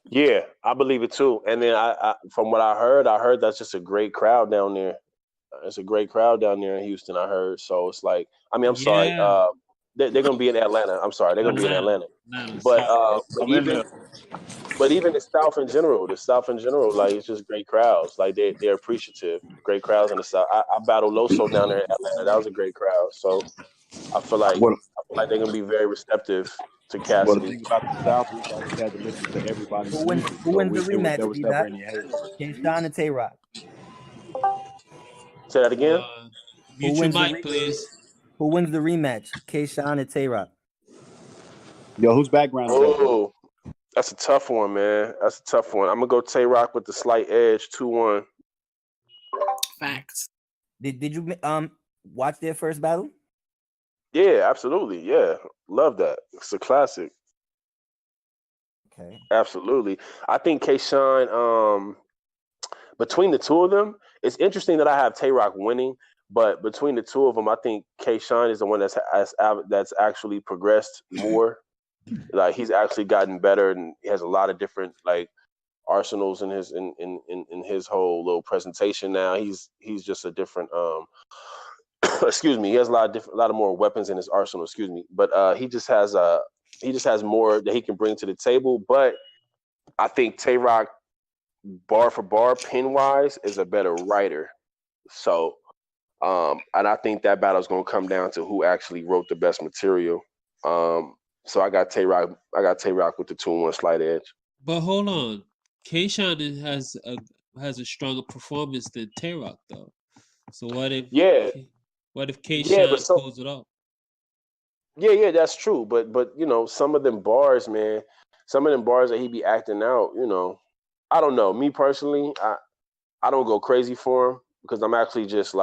Yeah, I believe it too. And then I from what I heard that's just a great crowd down there. It's a great crowd down there in Houston, I heard. So it's like, I'm sorry. They're gonna be in Atlanta. I'm sorry, they're gonna be in Atlanta. But even the South in general, like it's just great crowds. Like they're appreciative. Great crowds in the South. I battled Loso down there in Atlanta. That was a great crowd. So I feel like they're gonna be very receptive to Cassidy. Well, the thing about the South, we always had to listen to everybody's music. Who wins the rematch? There was never any hate. K-Shine and Tay-Rock. Say that again. Mute your mic, please. Who wins the rematch? K-Shine and Tay-Rock. Yo, whose background is that? Oh, that's a tough one, man. That's a tough one. I'm gonna go Tay-Rock with the slight edge, 2-1. Facts. Did you watch their first battle? Yeah, absolutely. Yeah. Love that. It's a classic. Okay. Absolutely. I think Kayshawn, between the two of them, it's interesting that I have Tay-Rock winning, but between the two of them, I think Kayshawn is the one that's actually progressed more. Like he's actually gotten better, and he has a lot of different like arsenals in his whole little presentation now. He's just a different excuse me, he has a lot of more weapons in his arsenal, excuse me. But he just has more that he can bring to the table. But I think Tay-Rock, bar for bar, pin wise, is a better writer. So and I think that battle is gonna come down to who actually wrote the best material. So I got Tay-Rock with the 2-1 slight edge. But hold on, Kayshawn has a stronger performance than Tay-Rock though. So what if Yeah. Kayshawn But pulls it off? Yeah, that's true. But some of them bars, man, some of them bars that he be acting out, I don't know. Me personally, I don't go crazy for him because I'm actually just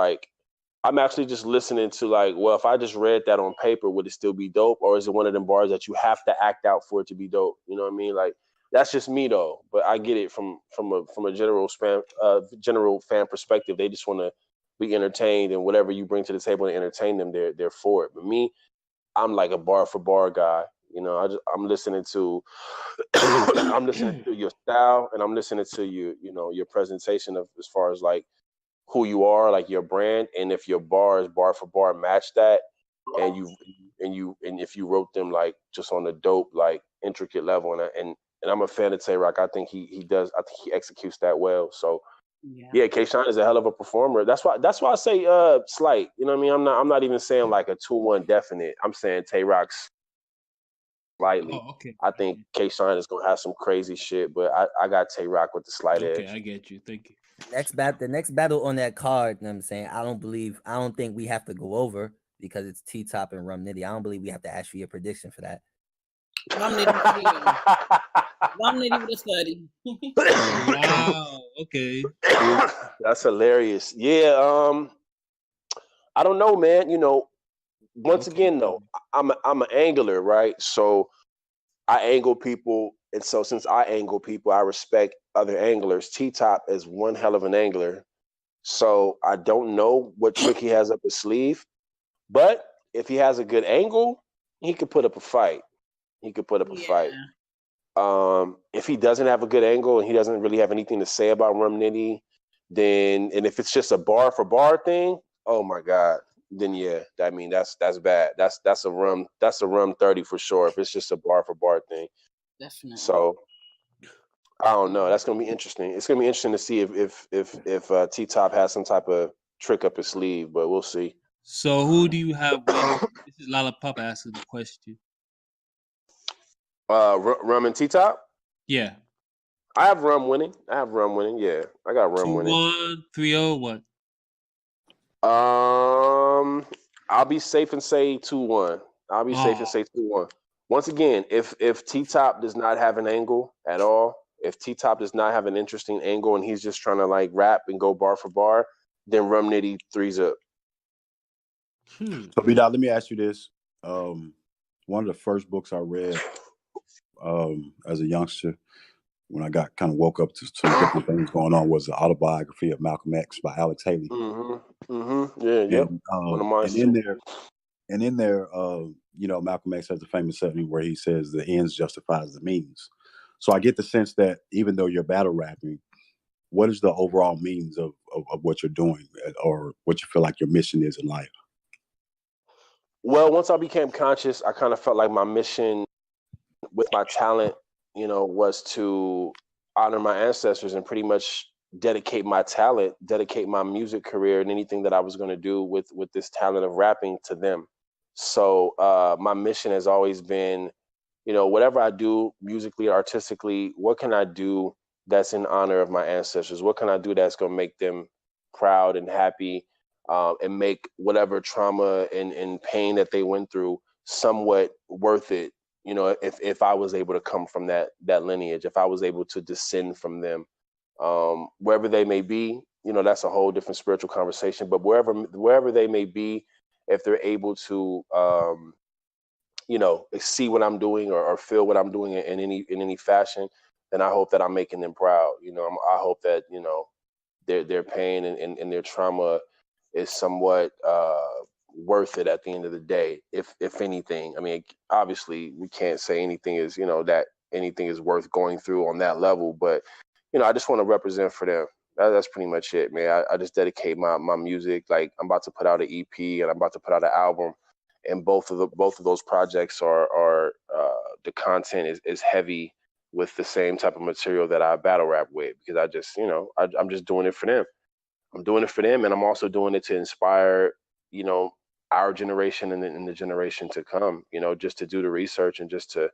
listening to like, well, if I just read that on paper, would it still be dope? Or is it one of them bars that you have to act out for it to be dope? You know what I mean? Like that's just me though. But I get it from a general fan perspective. They just want to be entertained, and whatever you bring to the table to entertain them, they're for it. But me, I'm like a bar for bar guy. I'm listening to I'm listening to your style, and I'm listening to your presentation of as far as like who you are, like your brand, and if your bars bar for bar match that, and if you wrote them like just on a dope like intricate level, and I'm a fan of Tay-Rock. I think he does. I think he executes that well. So yeah, Kayshawn is a hell of a performer. That's why I say slight. You know what I mean? I'm not even saying like a 2-1 definite. I'm saying Tay-Rock's slightly. Oh, okay. I think Kayshawn is gonna have some crazy shit, but I got Tay-Rock with the slight edge. Okay, I get you. Thank you. The next battle on that card, you know what I'm saying, I don't think we have to go over because it's T-Top and Rum Nitty. I don't believe we have to ask for your prediction for that. Rum Nitty with a 30. Wow. Okay. That's hilarious. Yeah. I don't know, man. Once again, though, I'm an angler, right? So I angle people, and so since I angle people, I respect other anglers. T-Top is one hell of an angler, so I don't know what trick he has up his sleeve, but if he has a good angle, he could put up a fight. If he doesn't have a good angle and he doesn't really have anything to say about Rum Nitty, and if it's just a bar for bar thing, oh my God, then yeah, I mean that's bad. That's a rum 30 for sure. If it's just a bar for bar thing, definitely. So I don't know. That's gonna be interesting. It's gonna be interesting to see if T-Top has some type of trick up his sleeve, but we'll see. So who do you have winning? This is Lollipop asking the question. Rum and T-Top? Yeah. I have Rum winning. Yeah, I got Rum winning. 2-1, 3-0, what? I'll be safe and say 2-1. Once again, if T-Top does not have an angle at all, if T-Top does not have an interesting angle and he's just trying to like rap and go bar for bar, then Rum Nitty 3's up. So B-Dot, let me ask you this. One of the first books I read as a youngster, when I got kind of woke up to some different things going on, was the autobiography of Malcolm X by Alex Haley. Yeah, one of mine. And in there, Malcolm X has a famous saying where he says the ends justifies the means. So I get the sense that even though you're battle rapping, what is the overall means of what you're doing, or what you feel like your mission is in life? Well, once I became conscious, I kind of felt like my mission with my talent, was to honor my ancestors and pretty much dedicate my talent, dedicate my music career and anything that I was going to do with this talent of rapping to them. So my mission has always been, whatever I do musically, artistically, what can I do that's in honor of my ancestors? What can I do that's going to make them proud and happy, and make whatever trauma and pain that they went through somewhat worth it? If I was able to come from that lineage, if I was able to descend from them, wherever they may be, that's a whole different spiritual conversation. But wherever they may be, if they're able to see what I'm doing or feel what I'm doing in any fashion, then I hope that I'm making them proud. I hope that their pain and their trauma is somewhat worth it at the end of the day. If anything, I mean, obviously we can't say anything is that anything is worth going through on that level, but I just want to represent for them. That's pretty much it, man. I just dedicate my music. Like, I'm about to put out an EP and I'm about to put out an album, and both of those projects are the content is heavy with the same type of material that I battle rap with, because I just I'm just doing it for them. I'm doing it for them, and I'm also doing it to inspire our generation and the generation to come. Just to do the research and just to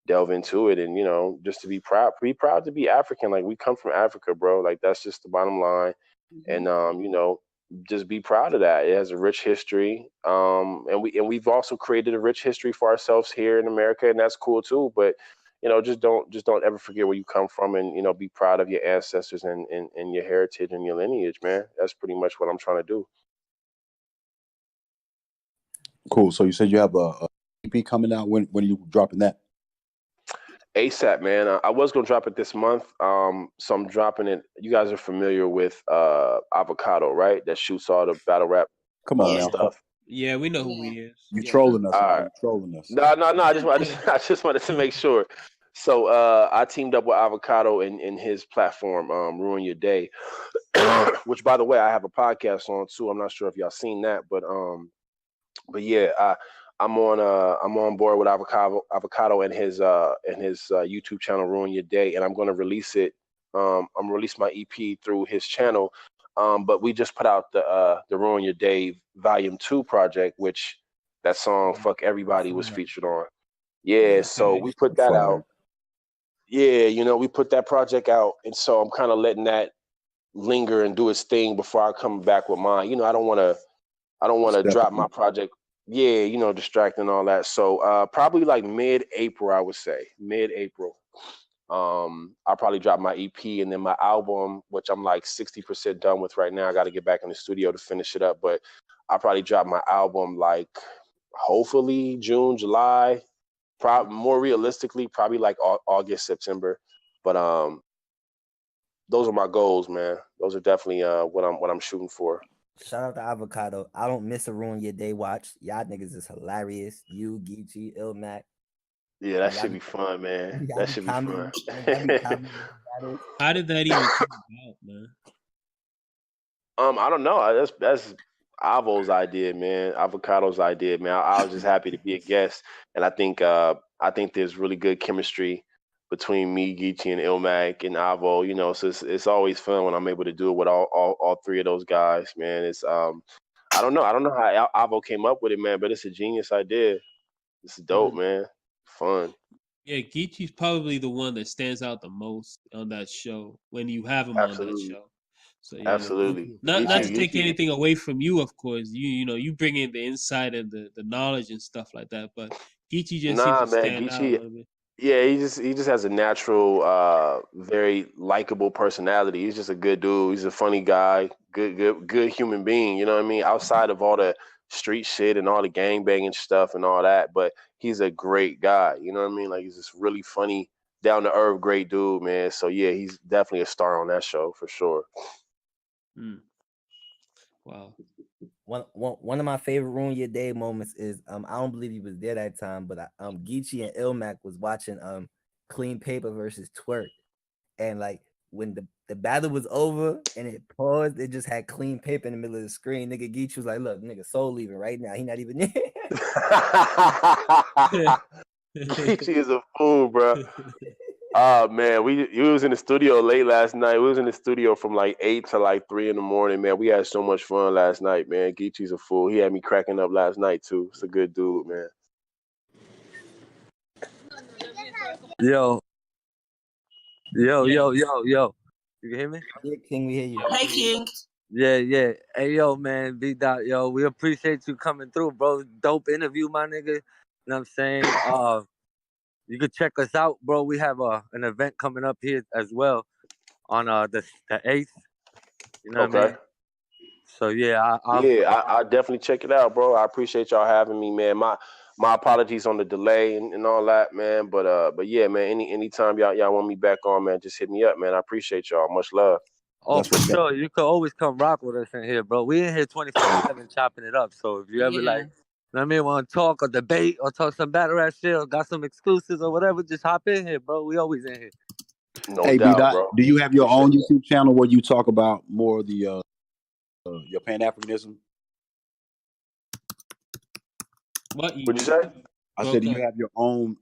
delve into it, and just to be proud to be African. Like, we come from Africa, bro. Like, that's just the bottom line. And just be proud of that. It has a rich history, and we've also created a rich history for ourselves here in America, and that's cool too. But just don't ever forget where you come from, and be proud of your ancestors and your heritage and your lineage, man. That's pretty much what I'm trying to do. Cool. So you said you have a EP coming out. When are you dropping that? ASAP, man. I was gonna drop it this month. So I'm dropping it. You guys are familiar with Avocado, right? That shoots all the battle rap Come on now. stuff. Yeah, we know who he is. You Yeah. trolling us, All man. right. You trolling us. No. I just wanted to make sure. So I teamed up with Avocado in his platform, Ruin Your Day, which, by the way, I have a podcast on too. I'm not sure if y'all seen that, but yeah, I'm on board with Avocado and his YouTube channel, Ruin Your Day, and I'm going to release it. I'm gonna release my EP through his channel. But we just put out the Ruin Your Day Volume 2 project, which that song "Fuck Everybody" was featured on. Yeah, so we put that out. Yeah, we put that project out, and so I'm kind of letting that linger and do its thing before I come back with mine. I don't want to drop my project. Yeah, distracting all that. So probably like mid-April, I would say. Mid-April. I'll probably drop my EP, and then my album, which I'm like 60% done with right now. I got to get back in the studio to finish it up, but I'll probably drop my album like hopefully June, July. More realistically, probably like August, September. But those are my goals, man. Those are definitely what I'm shooting for. Shout out to Avocado. I don't miss a Ruin Your Day watch. Y'all niggas is hilarious. You, Geechee, Ilmac. Yeah, that should be fun, man. That should be fun. How did that even come about, man? I don't know. That's Avo's idea, man. Avocado's idea, man. I was just happy to be a guest, and I think there's really good chemistry between me, Geechee, and Ilmac and Avo. So it's always fun when I'm able to do it with all three of those guys, man. It's I don't know how Avo came up with it, man, but it's a genius idea. It's dope, man. Fun. Yeah, Geechee's probably the one that stands out the most on that show when you have him Absolutely. on that show. So yeah, Absolutely. not to take anything away from you, of course. You bring in the insight and the knowledge and stuff like that, but Geechee just seems to stand out a little bit. Yeah, he just has a natural, very likable personality. He's just a good dude. He's a funny guy, good human being. You know what I mean? Outside of all the street shit and all the gangbanging stuff and all that, but he's a great guy. You know what I mean? Like, he's just really funny, down to earth, great dude, man. So yeah, he's definitely a star on that show for sure. Wow. One of my favorite Ruin Your Day moments is I don't believe he was there that time, but Geechee and Ilmac was watching Clean Paper versus Twerk, and like when the battle was over and it paused, it just had Clean Paper in the middle of the screen. Nigga Geechee was like, "Look, nigga, Soul leaving right now. He not even there." Geechee is a fool, bro. Oh man, we was in the studio late last night. We was in the studio from like 8 to like 3 in the morning, man. We had so much fun last night, man. Geechee's a fool. He had me cracking up last night too. It's a good dude, man. Yo. You can hear me? Yeah, King, we hear you. Hey, King. Yeah. Hey, yo, man, B-Dot, yo, we appreciate you coming through, bro. Dope interview, my nigga. You know what I'm saying? You could check us out, bro. We have an event coming up here as well on the 8th. You know what I mean? So yeah, I definitely check it out, bro. I appreciate y'all having me, man. my apologies on the delay and all that, man. But yeah, man. Anytime y'all want me back on, man, just hit me up, man. I appreciate y'all. Much love. Oh, for sure. You could always come rock with us in here, bro. We in here 24/7 chopping it up. So if you ever like, I mean, want to talk or debate or talk some battle rap shit or got some exclusives or whatever, just hop in here, bro. We always in here. No Hey, doubt, B-Dot, bro. do you have your own YouTube channel where you talk about more of the your Pan-Africanism? What'd you say? I said, do you have your own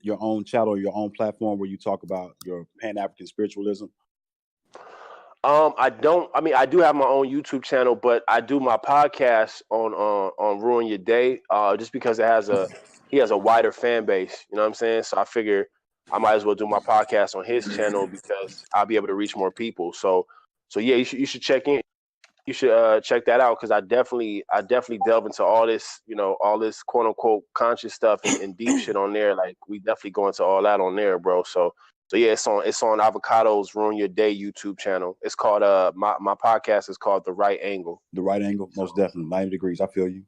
channel, your own platform where you talk about your Pan-African spiritualism? I don't. I mean, I do have my own YouTube channel, but I do my podcast on Ruin Your Day. Just because he has a wider fan base. You know what I'm saying? So I figure I might as well do my podcast on his channel because I'll be able to reach more people. So yeah, you should check in. You should check that out because I definitely delve into all this, all this quote unquote conscious stuff and deep shit on there. Like we definitely go into all that on there, bro. So yeah, it's on Avocado's Ruin Your Day YouTube channel. It's called my podcast is called The Right Angle. The Right Angle, most definitely. 90 degrees. I feel you.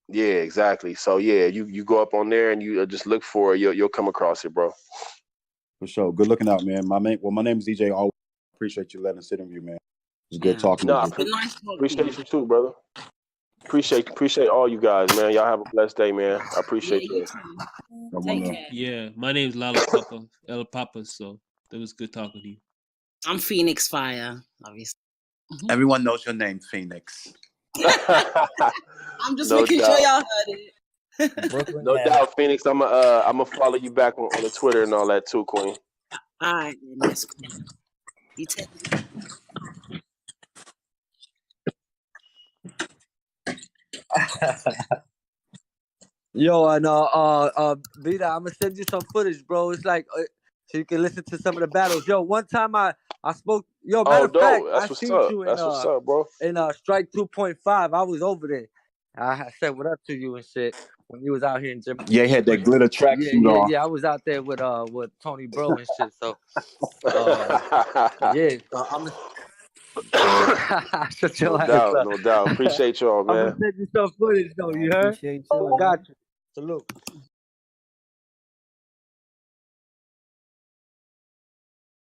Yeah, exactly. So yeah, you go up on there and you just look for it. You'll come across it, bro. For sure. Good looking out, man. My name is DJ. I appreciate you letting us sit in with you, man. It's good talking to you. Appreciate you too, brother. Appreciate all you guys, man. Y'all have a blessed day, man. I appreciate you. Take care. Yeah, my name's Lala Papa, El Papa. So it was good talking to you. I'm Phoenix Fire, obviously. Everyone knows your name, Phoenix. I'm just making sure y'all heard it. No doubt, Phoenix. I'm gonna follow you back on the Twitter and all that too, Queen. All right, then, that's cool. You take it. Yo, and Vida, I'm gonna send you some footage, bro. It's like so you can listen to some of the battles. Yo, one time I spoke. Yo, matter of fact, I seen you in what's up, bro. In Strike 2.5. I was over there. I said what up to you and shit when you was out here in Jamaica. Yeah, he had that glitter tracksuit on. Yeah. I was out there with Tony Bro and shit. So yeah, so I'm. No doubt. Appreciate y'all, man. I'm gonna send you some footage though. You heard? Appreciate you. Got you. Salute.